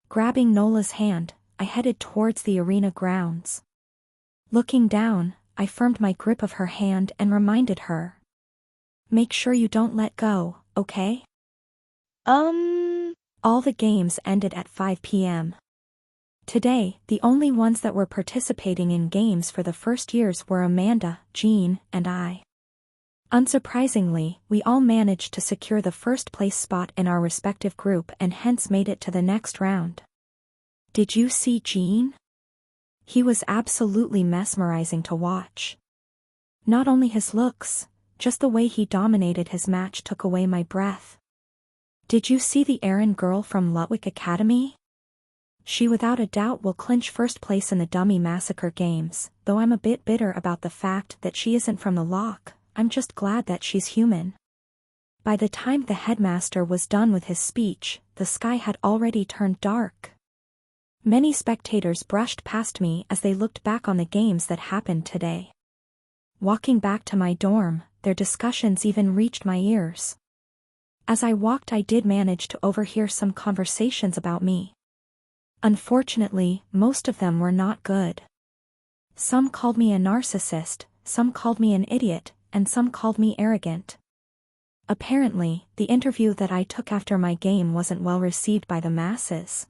Grabbing Nola's hand, I headed towards the arena grounds. Looking down, I firmed my grip of her hand and reminded her. Make sure you don't let go, okay? All the games ended at 5 p.m. Today, the only ones that were participating in games for the first years were Amanda, Jean, and I. Unsurprisingly, we all managed to secure the first place spot in our respective group and hence made it to the next round. Did you see Jean? He was absolutely mesmerizing to watch. Not only his looks, just the way he dominated his match took away my breath. Did you see the Erin girl from Lutwick Academy? She without a doubt will clinch first place in the Dummy Massacre games, though I'm a bit bitter about the fact that she isn't from the lock. I'm just glad that she's human. By the time the headmaster was done with his speech, the sky had already turned dark. Many spectators brushed past me as they looked back on the games that happened today. Walking back to my dorm, their discussions even reached my ears. As I walked, I did manage to overhear some conversations about me. Unfortunately, most of them were not good. Some called me a narcissist, some called me an idiot, and some called me arrogant. Apparently, the interview that I took after my game wasn't well received by the masses.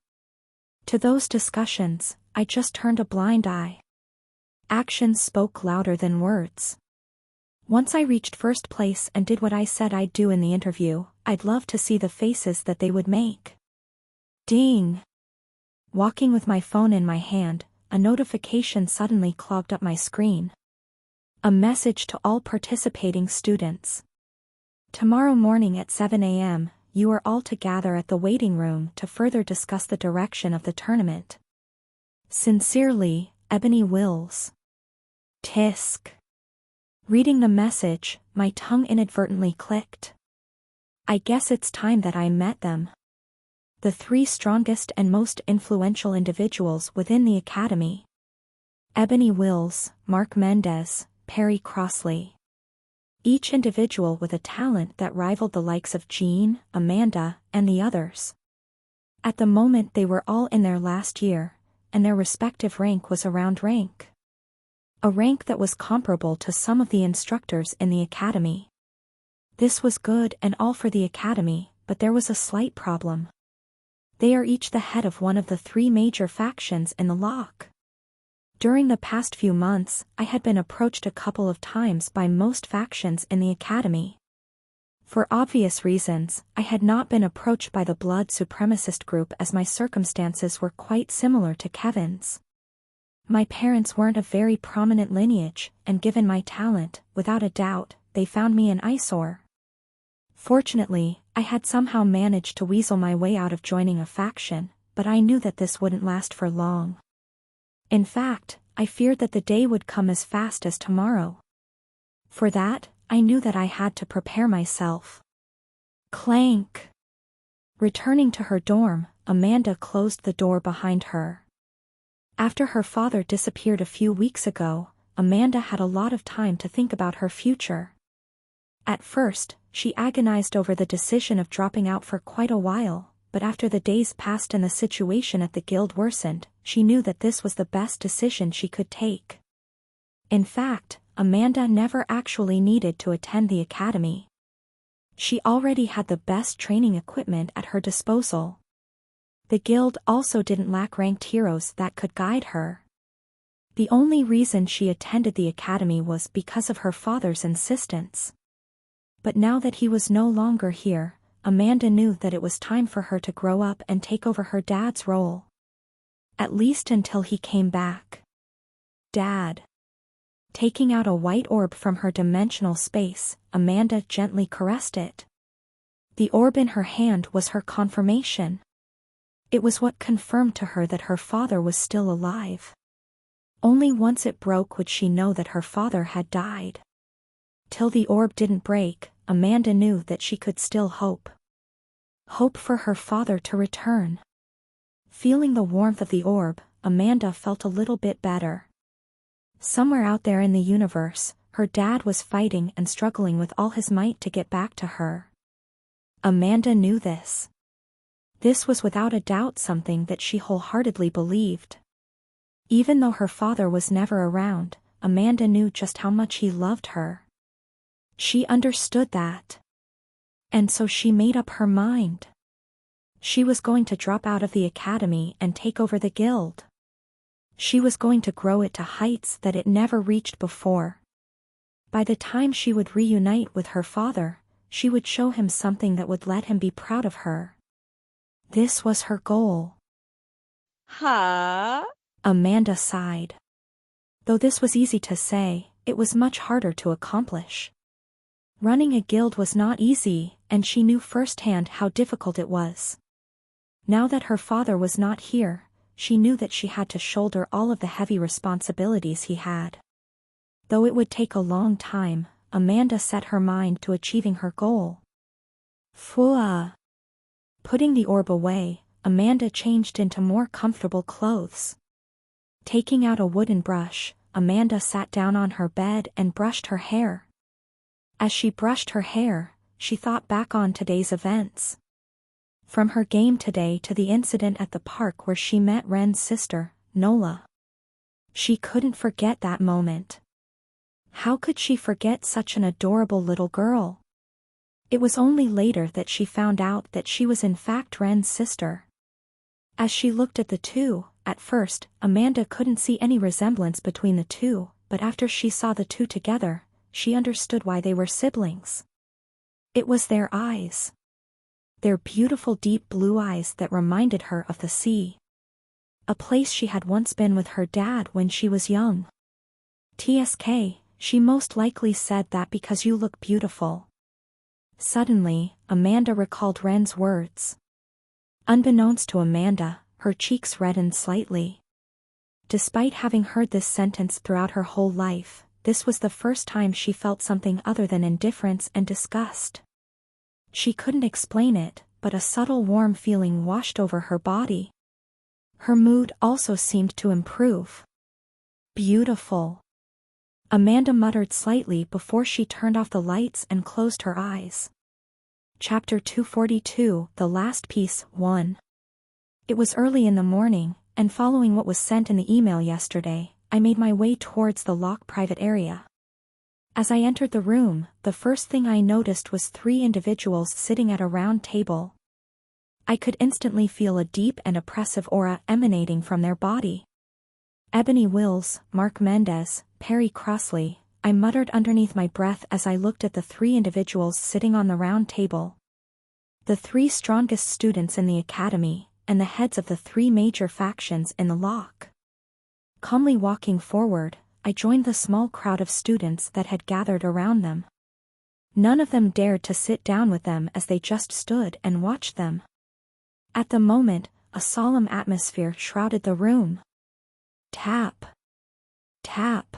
To those discussions, I just turned a blind eye. Actions spoke louder than words. Once I reached first place and did what I said I'd do in the interview, I'd love to see the faces that they would make. Ding! Walking with my phone in my hand, a notification suddenly clogged up my screen. A message to all participating students. Tomorrow morning at 7 a.m., you are all to gather at the waiting room to further discuss the direction of the tournament. Sincerely, Ebony Wills. Tisk. Reading the message, my tongue inadvertently clicked. I guess it's time that I met them. The 3 strongest and most influential individuals within the academy. Ebony Wills, Mark Mendez, Perry Crossley. Each individual with a talent that rivaled the likes of Jean, Amanda, and the others. At the moment they were all in their last year, and their respective rank was around rank. A rank that was comparable to some of the instructors in the academy. This was good and all for the academy, but there was a slight problem. They are each the head of one of the 3 major factions in the lock. During the past few months, I had been approached a couple of times by most factions in the academy. For obvious reasons, I had not been approached by the blood supremacist group as my circumstances were quite similar to Kevin's. My parents weren't of very prominent lineage, and given my talent, without a doubt, they found me an eyesore. Fortunately, I had somehow managed to weasel my way out of joining a faction, but I knew that this wouldn't last for long. In fact, I feared that the day would come as fast as tomorrow. For that, I knew that I had to prepare myself. Clank! Returning to her dorm, Amanda closed the door behind her. After her father disappeared a few weeks ago, Amanda had a lot of time to think about her future. At first, she agonized over the decision of dropping out for quite a while, but after the days passed and the situation at the guild worsened, she knew that this was the best decision she could take. In fact, Amanda never actually needed to attend the academy. She already had the best training equipment at her disposal. The guild also didn't lack ranked heroes that could guide her. The only reason she attended the academy was because of her father's insistence. But now that he was no longer here, Amanda knew that it was time for her to grow up and take over her dad's role. At least until he came back. Dad. Taking out a white orb from her dimensional space, Amanda gently caressed it. The orb in her hand was her confirmation. It was what confirmed to her that her father was still alive. Only once it broke would she know that her father had died. Till the orb didn't break, Amanda knew that she could still hope. Hope for her father to return. Feeling the warmth of the orb, Amanda felt a little bit better. Somewhere out there in the universe, her dad was fighting and struggling with all his might to get back to her. Amanda knew this. This was without a doubt something that she wholeheartedly believed. Even though her father was never around, Amanda knew just how much he loved her. She understood that. And so she made up her mind. She was going to drop out of the academy and take over the guild. She was going to grow it to heights that it never reached before. By the time she would reunite with her father, she would show him something that would let him be proud of her. This was her goal. Huh? Amanda sighed. Though this was easy to say, it was much harder to accomplish. Running a guild was not easy, and she knew firsthand how difficult it was. Now that her father was not here, she knew that she had to shoulder all of the heavy responsibilities he had. Though it would take a long time, Amanda set her mind to achieving her goal. Phew. Putting the orb away, Amanda changed into more comfortable clothes. Taking out a wooden brush, Amanda sat down on her bed and brushed her hair. As she brushed her hair, she thought back on today's events. From her game today to the incident at the park where she met Ren's sister, Nola. She couldn't forget that moment. How could she forget such an adorable little girl? It was only later that she found out that she was in fact Ren's sister. As she looked at the two, at first, Amanda couldn't see any resemblance between the two, but after she saw the two together, she understood why they were siblings. It was their eyes. Their beautiful deep blue eyes that reminded her of the sea. A place she had once been with her dad when she was young. TSK, she most likely said that because you look beautiful. Suddenly, Amanda recalled Ren's words. Unbeknownst to Amanda, her cheeks reddened slightly. Despite having heard this sentence throughout her whole life, this was the first time she felt something other than indifference and disgust. She couldn't explain it, but a subtle warm feeling washed over her body. Her mood also seemed to improve. Beautiful. Amanda muttered slightly before she turned off the lights and closed her eyes. Chapter 242, The Last Piece, 1. It was early in the morning, and following what was sent in the email yesterday, I made my way towards the locked private area. As I entered the room, the first thing I noticed was 3 individuals sitting at a round table. I could instantly feel a deep and oppressive aura emanating from their body. Ebony Wills, Mark Mendez, Perry Crossley, I muttered underneath my breath as I looked at the 3 individuals sitting on the round table. The 3 strongest students in the academy, and the heads of the 3 major factions in the lock. Calmly walking forward, I joined the small crowd of students that had gathered around them. None of them dared to sit down with them as they just stood and watched them. At the moment, a solemn atmosphere shrouded the room. Tap. Tap.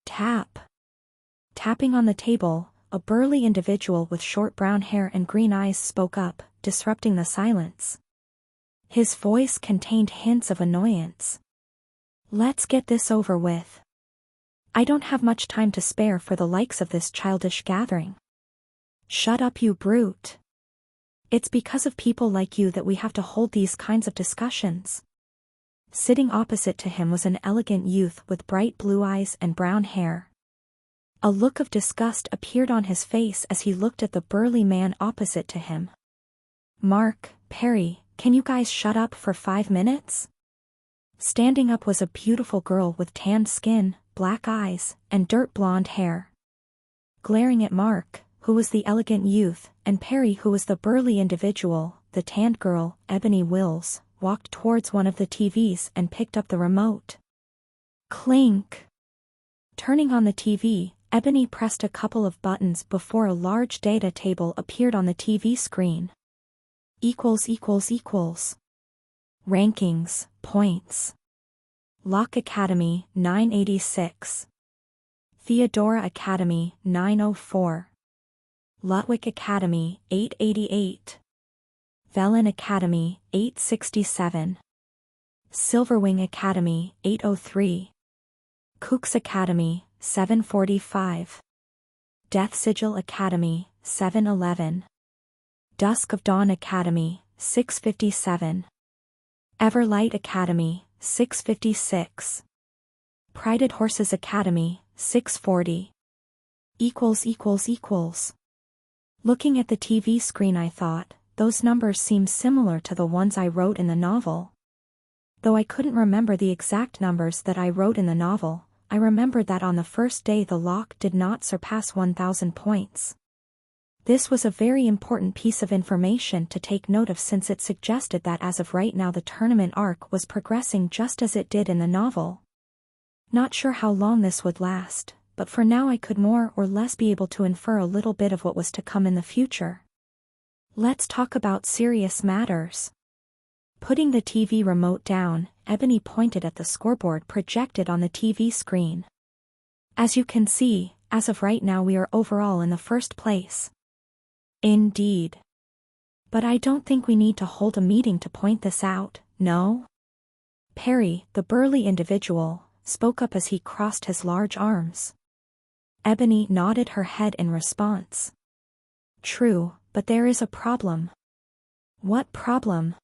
Tap. Tapping on the table, a burly individual with short brown hair and green eyes spoke up, disrupting the silence. His voice contained hints of annoyance. Let's get this over with. I don't have much time to spare for the likes of this childish gathering. Shut up, you brute. It's because of people like you that we have to hold these kinds of discussions. Sitting opposite to him was an elegant youth with bright blue eyes and brown hair. A look of disgust appeared on his face as he looked at the burly man opposite to him. Mark, Perry, can you guys shut up for 5 minutes? Standing up was a beautiful girl with tanned skin, black eyes, and dirt blonde hair. Glaring at Mark, who was the elegant youth, and Perry, who was the burly individual, the tanned girl, Ebony Wills, walked towards one of the TVs and picked up the remote. Clink! Turning on the TV, Ebony pressed a couple of buttons before a large data table appeared on the TV screen. Rankings, points. Locke Academy, 986. Theodora Academy, 904. Lutwick Academy, 888. Velen Academy, 867. Silverwing Academy, 803. Cook's Academy, 745. Death Sigil Academy, 711. Dusk of Dawn Academy, 657. Everlight Academy, 656. Prided Horses Academy, 640. Looking at the TV screen, I thought, those numbers seem similar to the ones I wrote in the novel. Though I couldn't remember the exact numbers that I wrote in the novel, I remembered that on the first day the lock did not surpass 1,000 points. This was a very important piece of information to take note of, since it suggested that as of right now the tournament arc was progressing just as it did in the novel. Not sure how long this would last, but for now I could more or less be able to infer a little bit of what was to come in the future. Let's talk about serious matters. Putting the TV remote down, Ebony pointed at the scoreboard projected on the TV screen. As you can see, as of right now we are overall in the first place. Indeed. But I don't think we need to hold a meeting to point this out, no? Perry, the burly individual, spoke up as he crossed his large arms. Ebony nodded her head in response. True, but there is a problem. What problem?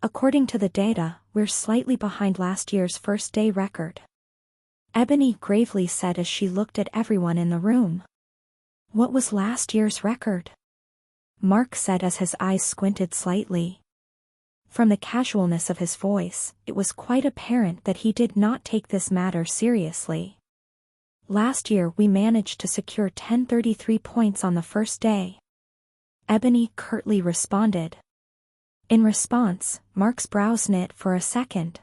According to the data, we're slightly behind last year's first day record. Ebony gravely said as she looked at everyone in the room. What was last year's record? Mark said as his eyes squinted slightly. From the casualness of his voice, it was quite apparent that he did not take this matter seriously. Last year we managed to secure 1033 points on the first day. Ebony curtly responded. In response, Mark's brows knit for a second.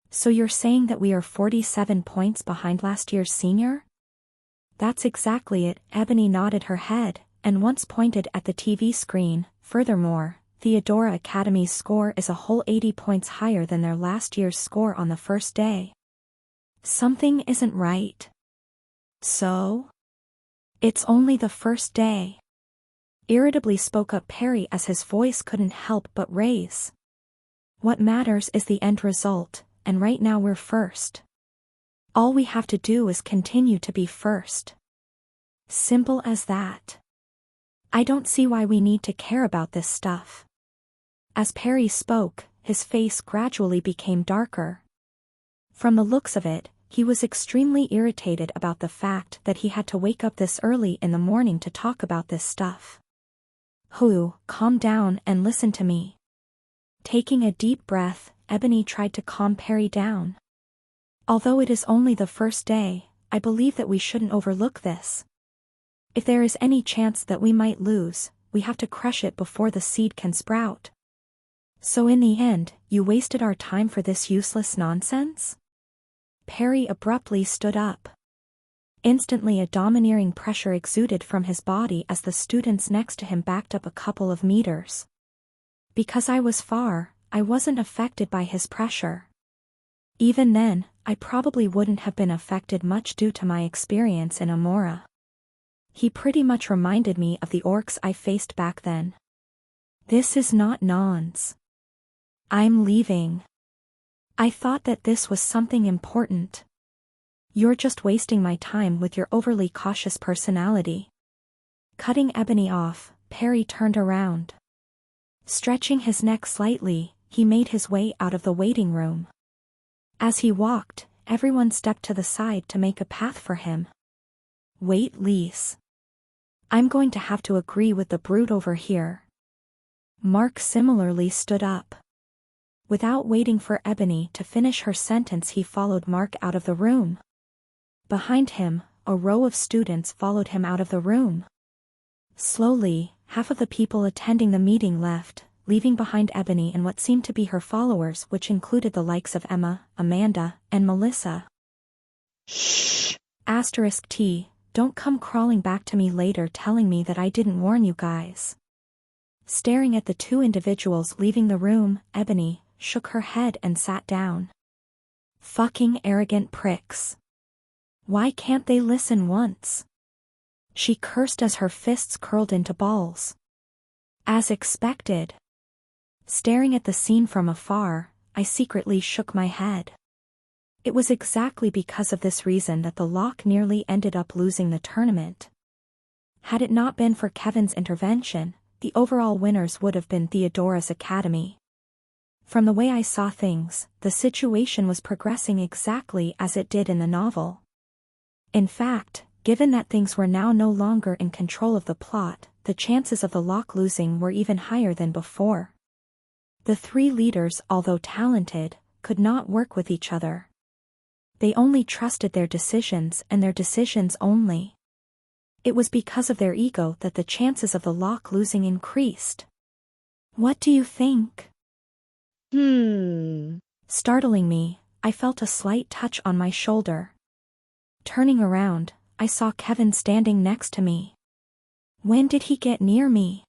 So you're saying that we are 47 points behind last year's senior? That's exactly it, Ebony nodded her head, and once pointed at the TV screen. Furthermore, Theodora Academy's score is a whole 80 points higher than their last year's score on the first day. Something isn't right. So? It's only the first day. Irritably spoke up Perry as his voice couldn't help but raise. What matters is the end result, and right now we're first. All we have to do is continue to be first. Simple as that. I don't see why we need to care about this stuff. As Perry spoke, his face gradually became darker. From the looks of it, he was extremely irritated about the fact that he had to wake up this early in the morning to talk about this stuff. Calm down and listen to me. Taking a deep breath, Ebony tried to calm Perry down. Although it is only the first day, I believe that we shouldn't overlook this. If there is any chance that we might lose, we have to crush it before the seed can sprout. So in the end, you wasted our time for this useless nonsense? Perry abruptly stood up. Instantly a domineering pressure exuded from his body as the students next to him backed up a couple of meters. Because I was far, I wasn't affected by his pressure. Even then, I probably wouldn't have been affected much due to my experience in Amora. He pretty much reminded me of the orcs I faced back then. This is not nons. I'm leaving. I thought that this was something important. You're just wasting my time with your overly cautious personality. Cutting Ebony off, Perry turned around. Stretching his neck slightly, he made his way out of the waiting room. As he walked, everyone stepped to the side to make a path for him. Wait, Lise. I'm going to have to agree with the brute over here. Mark similarly stood up. Without waiting for Ebony to finish her sentence, he followed Mark out of the room. Behind him, a row of students followed him out of the room. Slowly, half of the people attending the meeting left, leaving behind Ebony and what seemed to be her followers, which included the likes of Emma, Amanda, and Melissa. Shh. *T, don't come crawling back to me later telling me that I didn't warn you guys. Staring at the two individuals leaving the room, Ebony shook her head and sat down. Fucking arrogant pricks. Why can't they listen once? She cursed as her fists curled into balls. As expected. Staring at the scene from afar, I secretly shook my head. It was exactly because of this reason that the Lock nearly ended up losing the tournament. Had it not been for Kevin's intervention, the overall winners would have been Theodora's Academy. From the way I saw things, the situation was progressing exactly as it did in the novel. In fact, given that things were now no longer in control of the plot, the chances of the Lock losing were even higher than before. The three leaders, although talented, could not work with each other. They only trusted their decisions and their decisions only. It was because of their ego that the chances of the Lock losing increased. What do you think? Startling me, I felt a slight touch on my shoulder. Turning around, I saw Kevin standing next to me. When did he get near me?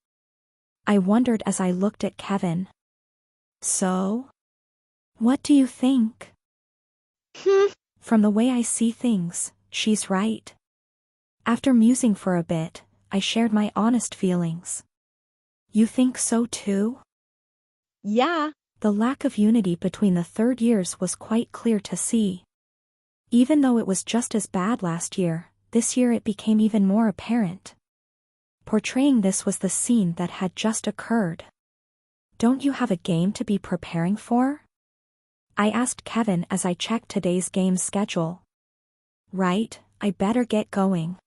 I wondered as I looked at Kevin. So? What do you think? From the way I see things, she's right. After musing for a bit, I shared my honest feelings. You think so too? Yeah. The lack of unity between the third years was quite clear to see. Even though it was just as bad last year, this year it became even more apparent. Portraying this was the scene that had just occurred. Don't you have a game to be preparing for? I asked Kevin as I checked today's game schedule. Right, I better get going.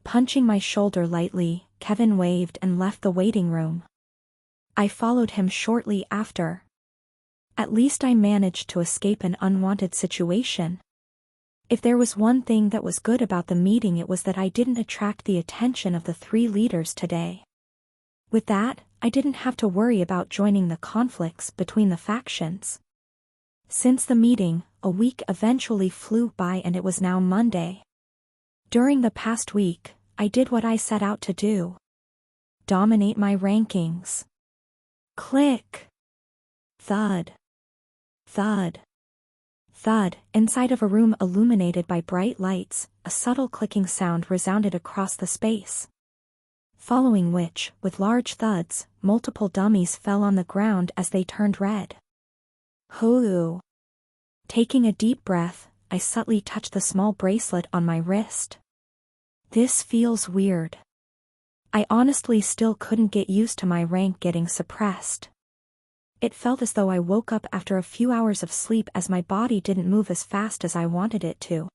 Punching my shoulder lightly, Kevin waved and left the waiting room. I followed him shortly after. At least I managed to escape an unwanted situation. If there was one thing that was good about the meeting, it was that I didn't attract the attention of the three leaders today. With that, I didn't have to worry about joining the conflicts between the factions. Since the meeting, a week eventually flew by and it was now Monday. During the past week, I did what I set out to do. Dominate my rankings. Click. Thud. Thud. Thud. Inside of a room illuminated by bright lights, a subtle clicking sound resounded across the space. Following which, with large thuds, multiple dummies fell on the ground as they turned red. Hoo. Taking a deep breath, I subtly touched the small bracelet on my wrist. This feels weird. I honestly still couldn't get used to my rank getting suppressed. It felt as though I woke up after a few hours of sleep as my body didn't move as fast as I wanted it to.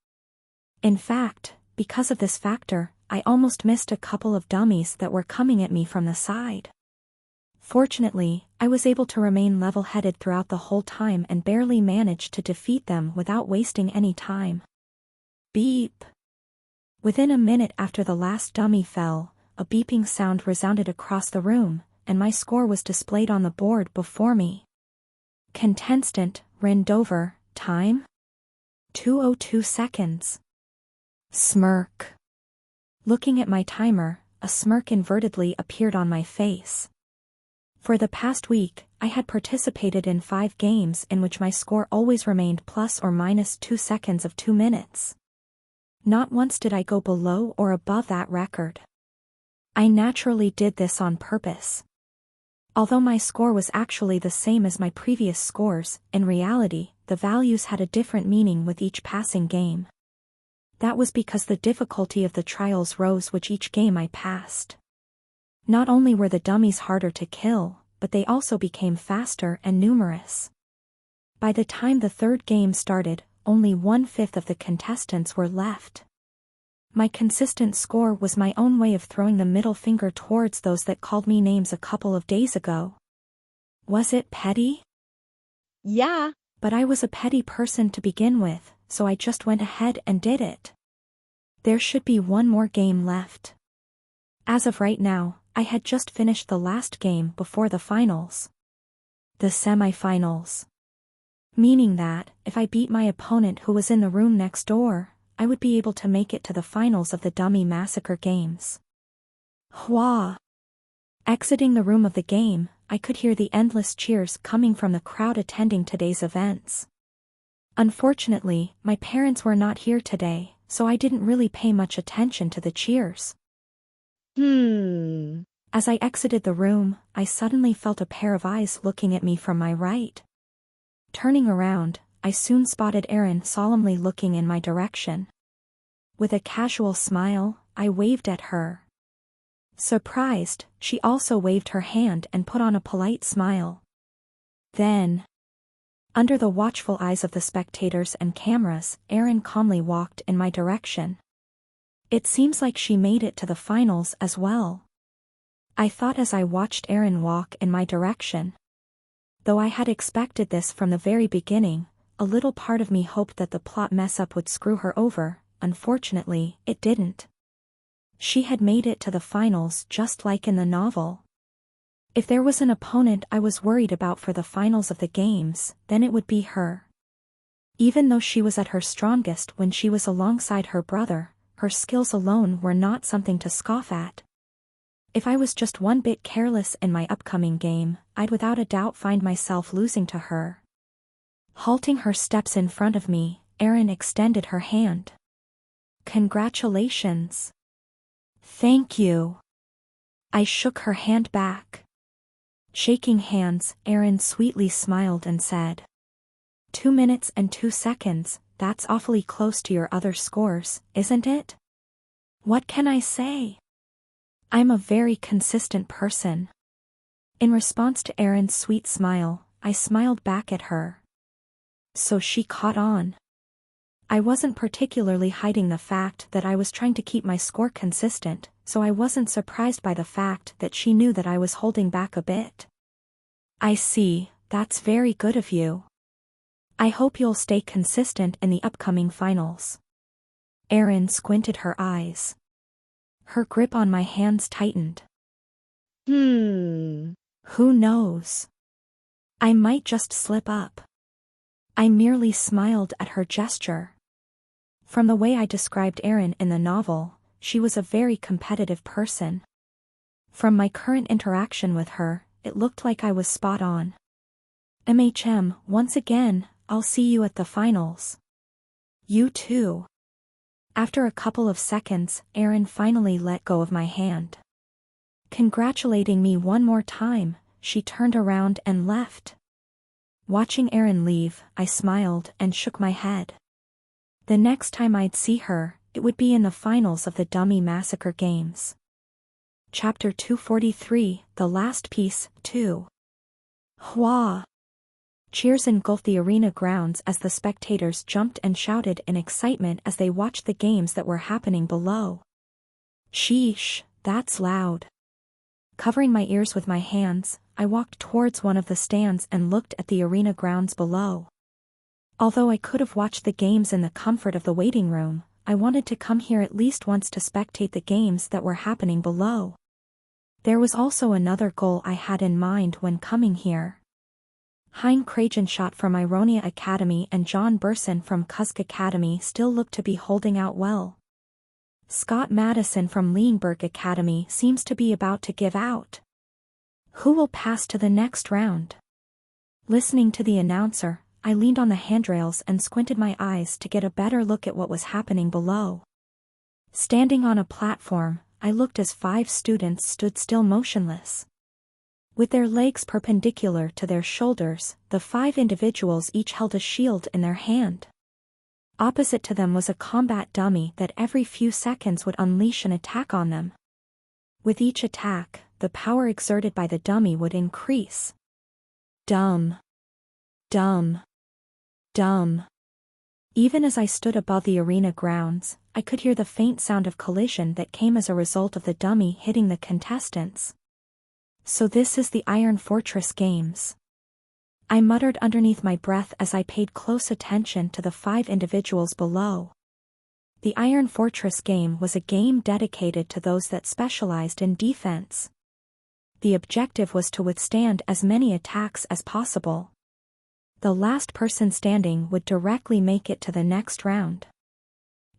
In fact, because of this factor, I almost missed a couple of dummies that were coming at me from the side. Fortunately, I was able to remain level-headed throughout the whole time and barely managed to defeat them without wasting any time. Beep. Within a minute after the last dummy fell, a beeping sound resounded across the room, and my score was displayed on the board before me. Contestant, Rindover, time? 2:02 seconds. Smirk. Looking at my timer, a smirk invertedly appeared on my face. For the past week, I had participated in 5 games in which my score always remained plus or minus 2 seconds of 2 minutes. Not once did I go below or above that record. I naturally did this on purpose. Although my score was actually the same as my previous scores, in reality, the values had a different meaning with each passing game. That was because the difficulty of the trials rose with each game I passed. Not only were the dummies harder to kill, but they also became faster and numerous. By the time the third game started, only 1/5 of the contestants were left. My consistent score was my own way of throwing the middle finger towards those that called me names a couple of days ago. Was it petty? Yeah. But I was a petty person to begin with, so I just went ahead and did it. There should be one more game left. As of right now, I had just finished the last game before the finals. The semi-finals. Meaning that, if I beat my opponent who was in the room next door, I would be able to make it to the finals of the Dummy Massacre Games. Hua! Exiting the room of the game, I could hear the endless cheers coming from the crowd attending today's events. Unfortunately, my parents were not here today, so I didn't really pay much attention to the cheers. As I exited the room, I suddenly felt a pair of eyes looking at me from my right. Turning around, I soon spotted Erin solemnly looking in my direction. With a casual smile, I waved at her. Surprised, she also waved her hand and put on a polite smile. Then, under the watchful eyes of the spectators and cameras, Erin calmly walked in my direction. It seems like she made it to the finals as well. I thought as I watched Erin walk in my direction. Though I had expected this from the very beginning, a little part of me hoped that the plot mess-up would screw her over. Unfortunately, it didn't. She had made it to the finals just like in the novel. If there was an opponent I was worried about for the finals of the games, then it would be her. Even though she was at her strongest when she was alongside her brother, her skills alone were not something to scoff at. If I was just one bit careless in my upcoming game, I'd without a doubt find myself losing to her. Halting her steps in front of me, Erin extended her hand. Congratulations. Thank you. I shook her hand back. Shaking hands, Erin sweetly smiled and said, 2 minutes and 2 seconds, that's awfully close to your other scores, isn't it? What can I say? I'm a very consistent person. In response to Erin's sweet smile, I smiled back at her. So she caught on. I wasn't particularly hiding the fact that I was trying to keep my score consistent, so I wasn't surprised by the fact that she knew that I was holding back a bit. I see, that's very good of you. I hope you'll stay consistent in the upcoming finals. Erin squinted her eyes. Her grip on my hands tightened. Who knows? I might just slip up. I merely smiled at her gesture. From the way I described Erin in the novel, she was a very competitive person. From my current interaction with her, it looked like I was spot on. Once again, I'll see you at the finals. You too. After a couple of seconds, Erin finally let go of my hand. Congratulating me one more time, she turned around and left. Watching Erin leave, I smiled and shook my head. The next time I'd see her, it would be in the finals of the Dummy Massacre Games. Chapter 243, The Last Piece, 2. Hua! Cheers engulfed the arena grounds as the spectators jumped and shouted in excitement as they watched the games that were happening below. Sheesh, that's loud. Covering my ears with my hands, I walked towards one of the stands and looked at the arena grounds below. Although I could have watched the games in the comfort of the waiting room, I wanted to come here at least once to spectate the games that were happening below. There was also another goal I had in mind when coming here. Hein Kragenschott from Ironia Academy and John Burson from Kusk Academy still looked to be holding out well. Scott Madison from Leonberg Academy seems to be about to give out. Who will pass to the next round? Listening to the announcer, I leaned on the handrails and squinted my eyes to get a better look at what was happening below. Standing on a platform, I looked as 5 students stood still motionless. With their legs perpendicular to their shoulders, the 5 individuals each held a shield in their hand. Opposite to them was a combat dummy that every few seconds would unleash an attack on them. With each attack, the power exerted by the dummy would increase. Dumb. Dumb. Dumb. Even as I stood above the arena grounds, I could hear the faint sound of collision that came as a result of the dummy hitting the contestants. So this is the Iron Fortress Games. I muttered underneath my breath as I paid close attention to the 5 individuals below. The Iron Fortress game was a game dedicated to those that specialized in defense. the objective was to withstand as many attacks as possible. The last person standing would directly make it to the next round.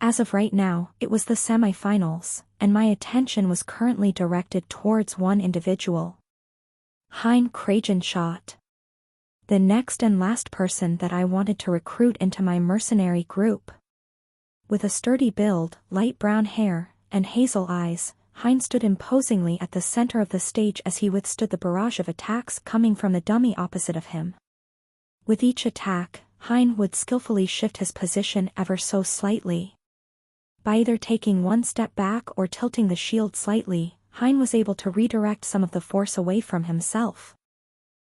As of right now, it was the semifinals, and my attention was currently directed towards one individual. Reincarnated. The next and last person that I wanted to recruit into my mercenary group. With a sturdy build, light brown hair, and hazel eyes, Hein stood imposingly at the center of the stage as he withstood the barrage of attacks coming from the dummy opposite of him. With each attack, Hein would skillfully shift his position ever so slightly. By either taking one step back or tilting the shield slightly, Hein was able to redirect some of the force away from himself.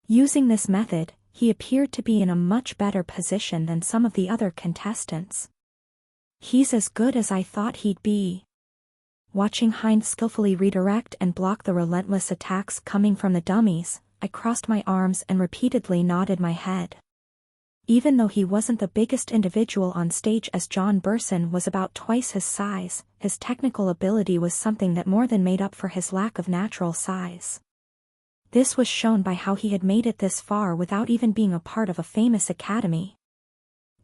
Using this method, he appeared to be in a much better position than some of the other contestants. He's as good as I thought he'd be. Watching Hein skillfully redirect and block the relentless attacks coming from the dummies, I crossed my arms and repeatedly nodded my head. Even though he wasn't the biggest individual on stage as John Burson was about twice his size, his technical ability was something that more than made up for his lack of natural size. This was shown by how he had made it this far without even being a part of a famous academy.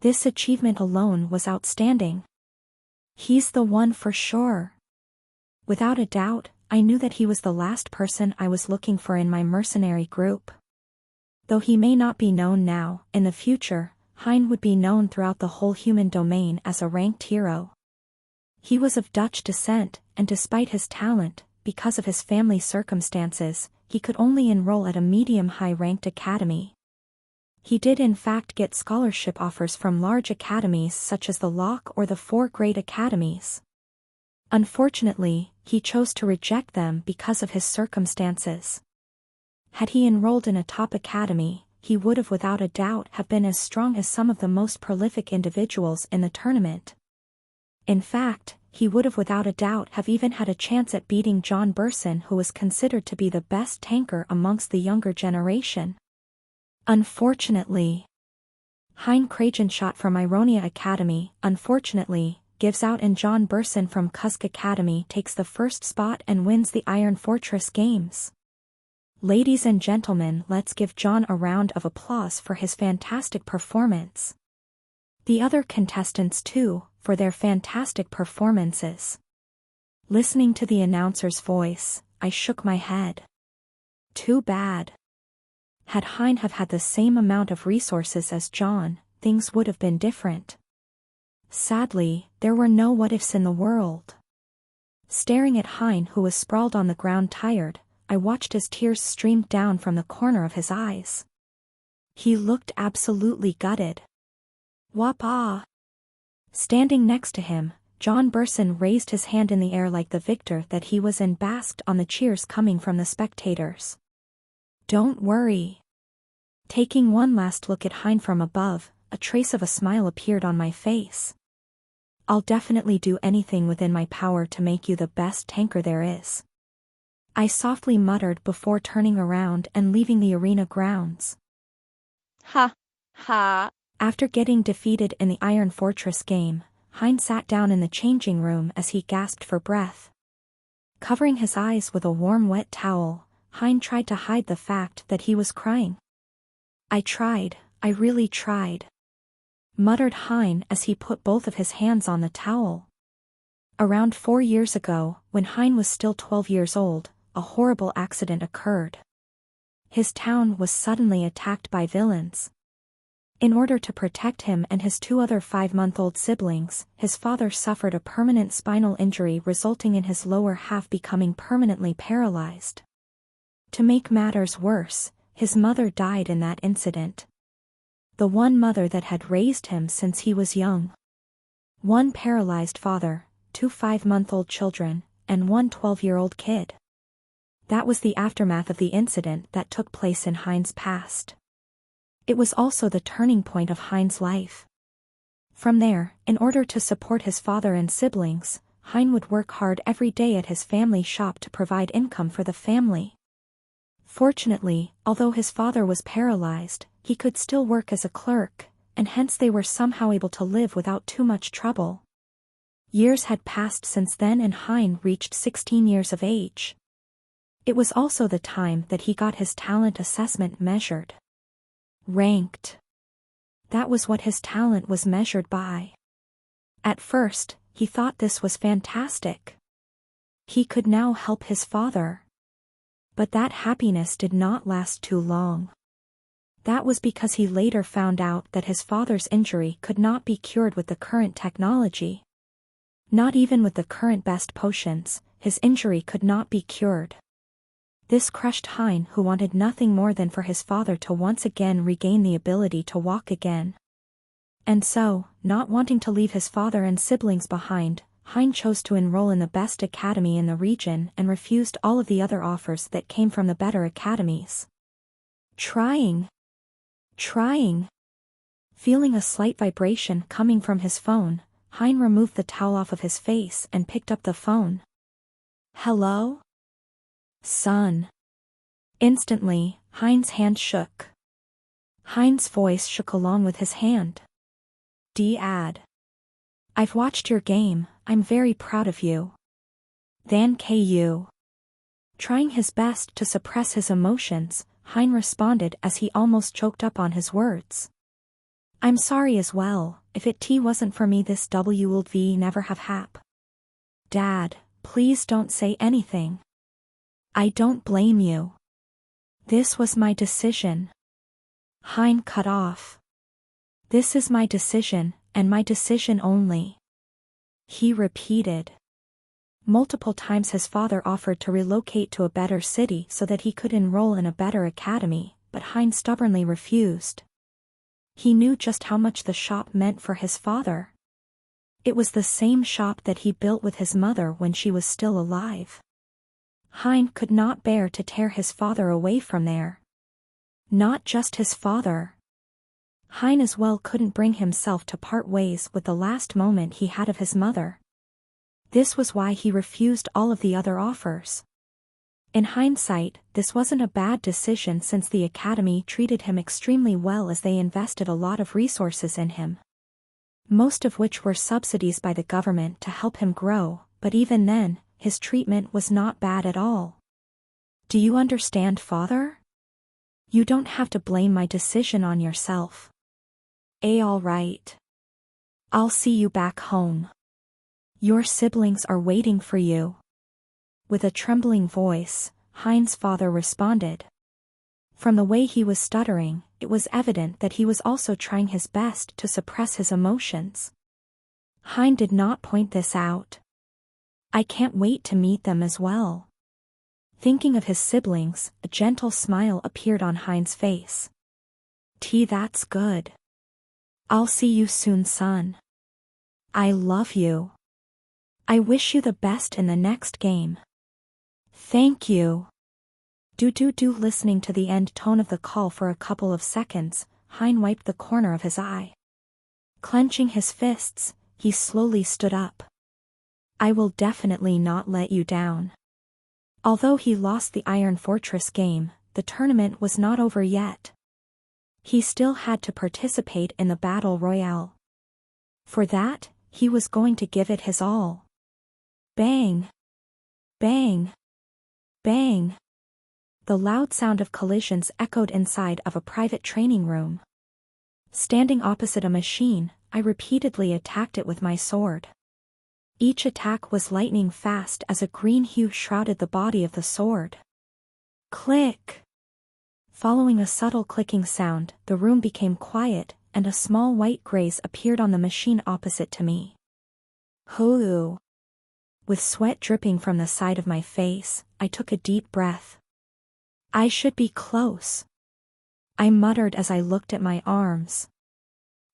This achievement alone was outstanding. He's the one for sure. Without a doubt, I knew that he was the last person I was looking for in my mercenary group. Though he may not be known now, in the future, Hein would be known throughout the whole human domain as a ranked hero. He was of Dutch descent, and despite his talent, because of his family circumstances, he could only enroll at a medium-high-ranked academy. He did in fact get scholarship offers from large academies such as the Lock or the Four Great Academies. Unfortunately, he chose to reject them because of his circumstances. Had he enrolled in a top academy, he would have without a doubt have been as strong as some of the most prolific individuals in the tournament. In fact, he would have without a doubt have even had a chance at beating John Burson, who was considered to be the best tanker amongst the younger generation. Unfortunately, Reincarnated from Ironia Academy, unfortunately, gives out and John Burson from Kusk Academy takes the first spot and wins the Iron Fortress Games. Ladies and gentlemen, let's give John a round of applause for his fantastic performance. The other contestants too, for their fantastic performances. Listening to the announcer's voice, I shook my head. Too bad. Had Hein have had the same amount of resources as John, things would have been different. Sadly, there were no what-ifs in the world. Staring at Hein, who was sprawled on the ground tired, I watched as tears streamed down from the corner of his eyes. He looked absolutely gutted. Whoop-ah! Standing next to him, John Burson raised his hand in the air like the victor that he was and basked on the cheers coming from the spectators. Don't worry. Taking one last look at Hein from above, a trace of a smile appeared on my face. I'll definitely do anything within my power to make you the best tanker there is. I softly muttered before turning around and leaving the arena grounds. Ha, ha. After getting defeated in the Iron Fortress game, Hein sat down in the changing room as he gasped for breath. Covering his eyes with a warm wet towel, Hein tried to hide the fact that he was crying. I really tried. Muttered Hein as he put both of his hands on the towel. Around 4 years ago, when Hein was still 12 years old, a horrible accident occurred. His town was suddenly attacked by villains. In order to protect him and his 2 other 5-month-old siblings, his father suffered a permanent spinal injury resulting in his lower half becoming permanently paralyzed. To make matters worse, his mother died in that incident. The one mother that had raised him since he was young. One paralyzed father, 2 5-month-old children, and 1 12-year-old kid. That was the aftermath of the incident that took place in Hein's past. It was also the turning point of Hein's life. From there, in order to support his father and siblings, Hein would work hard every day at his family shop to provide income for the family. Fortunately, although his father was paralyzed, he could still work as a clerk, and hence they were somehow able to live without too much trouble. Years had passed since then and Hein reached 16 years of age. It was also the time that he got his talent assessment measured. Ranked. That was what his talent was measured by. At first, he thought this was fantastic. He could now help his father. But that happiness did not last too long. That was because he later found out that his father's injury could not be cured with the current technology. Not even with the current best potions, his injury could not be cured. This crushed Hein, who wanted nothing more than for his father to once again regain the ability to walk again. And so, not wanting to leave his father and siblings behind, Hein chose to enroll in the best academy in the region and refused all of the other offers that came from the better academies. Trying. Feeling a slight vibration coming from his phone, Hein removed the towel off of his face and picked up the phone. Hello? Son. Instantly, Hein's hand shook. Hein's voice shook along with his hand. Dad. I've watched your game, I'm very proud of you. Than Ku. Trying his best to suppress his emotions, Hein responded as he almost choked up on his words. I'm sorry as well, if it wasn't for me this would never have hap. Dad, please don't say anything. I don't blame you. This was my decision. Hein cut off. This is my decision, and my decision only. He repeated. Multiple times his father offered to relocate to a better city so that he could enroll in a better academy, but Hein stubbornly refused. He knew just how much the shop meant for his father. It was the same shop that he built with his mother when she was still alive. Hein could not bear to tear his father away from there. Not just his father. Hein as well couldn't bring himself to part ways with the last moment he had of his mother. This was why he refused all of the other offers. In hindsight, this wasn't a bad decision since the academy treated him extremely well as they invested a lot of resources in him. Most of which were subsidies by the government to help him grow, but even then, his treatment was not bad at all. Do you understand, father? You don't have to blame my decision on yourself. All right. I'll see you back home. Your siblings are waiting for you. With a trembling voice, Hein's father responded. From the way he was stuttering, it was evident that he was also trying his best to suppress his emotions. Hein did not point this out. I can't wait to meet them as well. Thinking of his siblings, a gentle smile appeared on Hein's face. That's good. I'll see you soon, son. I love you. I wish you the best in the next game. Thank you. Listening to the end tone of the call for a couple of seconds, Hein wiped the corner of his eye. Clenching his fists, he slowly stood up. I will definitely not let you down. Although he lost the Iron Fortress game, the tournament was not over yet. He still had to participate in the Battle Royale. For that, he was going to give it his all. Bang! Bang! Bang! The loud sound of collisions echoed inside of a private training room. Standing opposite a machine, I repeatedly attacked it with my sword. Each attack was lightning fast as a green hue shrouded the body of the sword. Click! Following a subtle clicking sound, the room became quiet, and a small white graze appeared on the machine opposite to me. Hoo! With sweat dripping from the side of my face, I took a deep breath. I should be close. I muttered as I looked at my arms.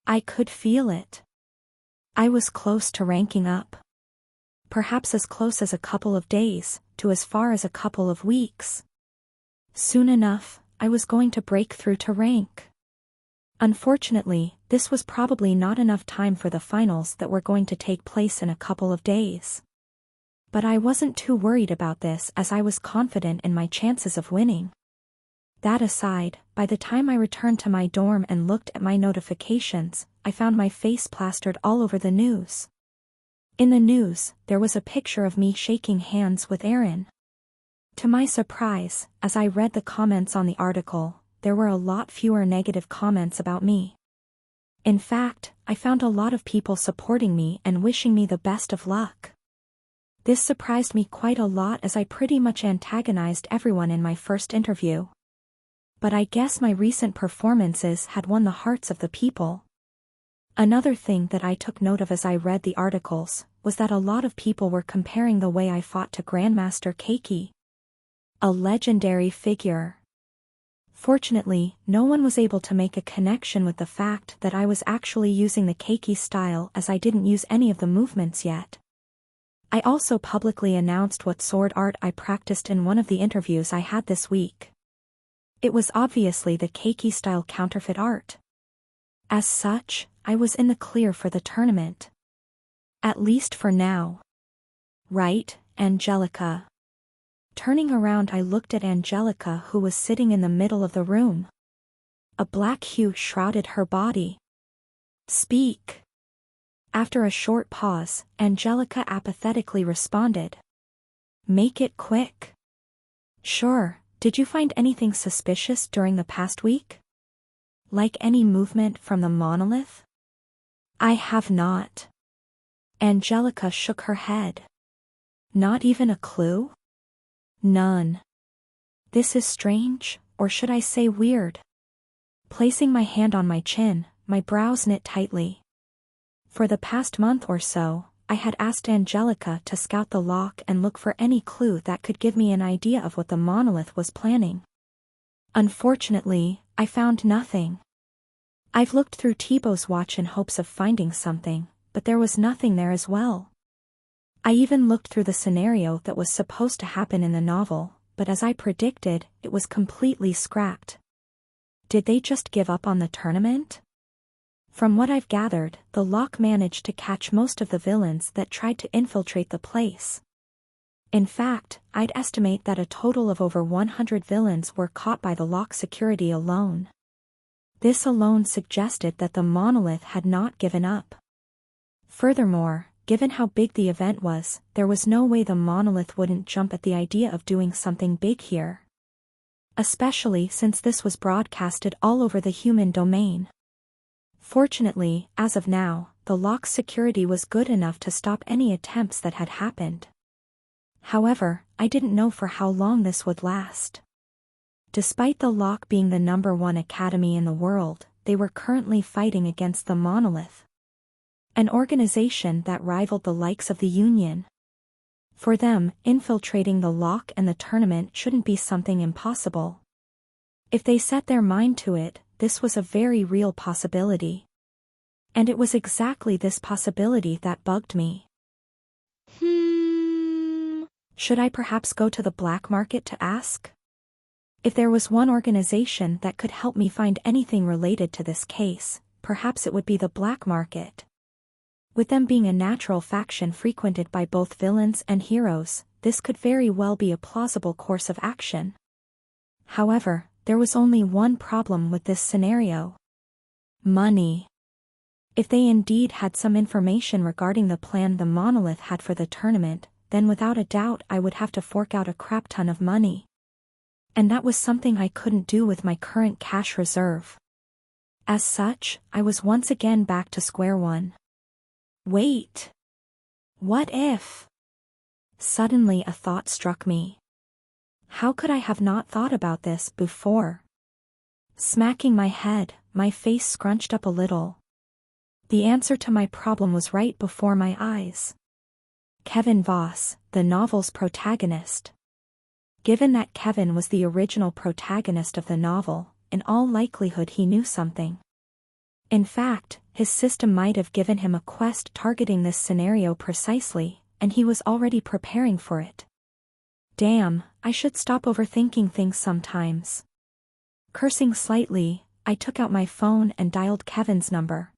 I could feel it. I was close to ranking up. Perhaps as close as a couple of days, to as far as a couple of weeks. Soon enough, I was going to break through to rank. Unfortunately, this was probably not enough time for the finals that were going to take place in a couple of days. But I wasn't too worried about this as I was confident in my chances of winning. That aside, by the time I returned to my dorm and looked at my notifications, I found my face plastered all over the news. In the news, there was a picture of me shaking hands with Aaron. To my surprise, as I read the comments on the article, there were a lot fewer negative comments about me. In fact, I found a lot of people supporting me and wishing me the best of luck. This surprised me quite a lot as I pretty much antagonized everyone in my first interview. But I guess my recent performances had won the hearts of the people. Another thing that I took note of as I read the articles was that a lot of people were comparing the way I fought to Grandmaster Keiki, a legendary figure. Fortunately, no one was able to make a connection with the fact that I was actually using the Keiki style as I didn't use any of the movements yet. I also publicly announced what sword art I practiced in one of the interviews I had this week. It was obviously the Keiki style counterfeit art. As such, I was in the clear for the tournament. At least for now. Right, Angelica? Turning around, I looked at Angelica, who was sitting in the middle of the room. A black hue shrouded her body. Speak. After a short pause, Angelica apathetically responded. Make it quick. Sure, did you find anything suspicious during the past week? Like any movement from the monolith? I have not. Angelica shook her head. Not even a clue? None. This is strange, or should I say weird? Placing my hand on my chin, my brows knit tightly. For the past month or so, I had asked Angelica to scout the lock and look for any clue that could give me an idea of what the monolith was planning. Unfortunately, I found nothing. I've looked through Thibaut's watch in hopes of finding something, but there was nothing there as well. I even looked through the scenario that was supposed to happen in the novel, but as I predicted, it was completely scrapped. Did they just give up on the tournament? From what I've gathered, the lock managed to catch most of the villains that tried to infiltrate the place. In fact, I'd estimate that a total of over 100 villains were caught by the lock security alone. This alone suggested that the monolith had not given up. Furthermore, given how big the event was, there was no way the monolith wouldn't jump at the idea of doing something big here. Especially since this was broadcasted all over the human domain. Fortunately, as of now, the lock's security was good enough to stop any attempts that had happened. However, I didn't know for how long this would last. Despite the lock being the #1 academy in the world, they were currently fighting against the monolith, an organization that rivaled the likes of the Union. For them, infiltrating the lock and the tournament shouldn't be something impossible. If they set their mind to it, this was a very real possibility. And it was exactly this possibility that bugged me. Should I perhaps go to the black market to ask? If there was one organization that could help me find anything related to this case, perhaps it would be the black market. With them being a natural faction frequented by both villains and heroes, this could very well be a plausible course of action. However, there was only one problem with this scenario. Money. If they indeed had some information regarding the plan the monolith had for the tournament, then without a doubt I would have to fork out a crap ton of money. And that was something I couldn't do with my current cash reserve. As such, I was once again back to square one. Wait. What if? Suddenly a thought struck me. How could I have not thought about this before? Smacking my head, my face scrunched up a little. The answer to my problem was right before my eyes. Kevin Voss, the novel's protagonist. Given that Kevin was the original protagonist of the novel, in all likelihood he knew something. In fact, his system might have given him a quest targeting this scenario precisely, and he was already preparing for it. Damn, I should stop overthinking things sometimes. Cursing slightly, I took out my phone and dialed Kevin's number.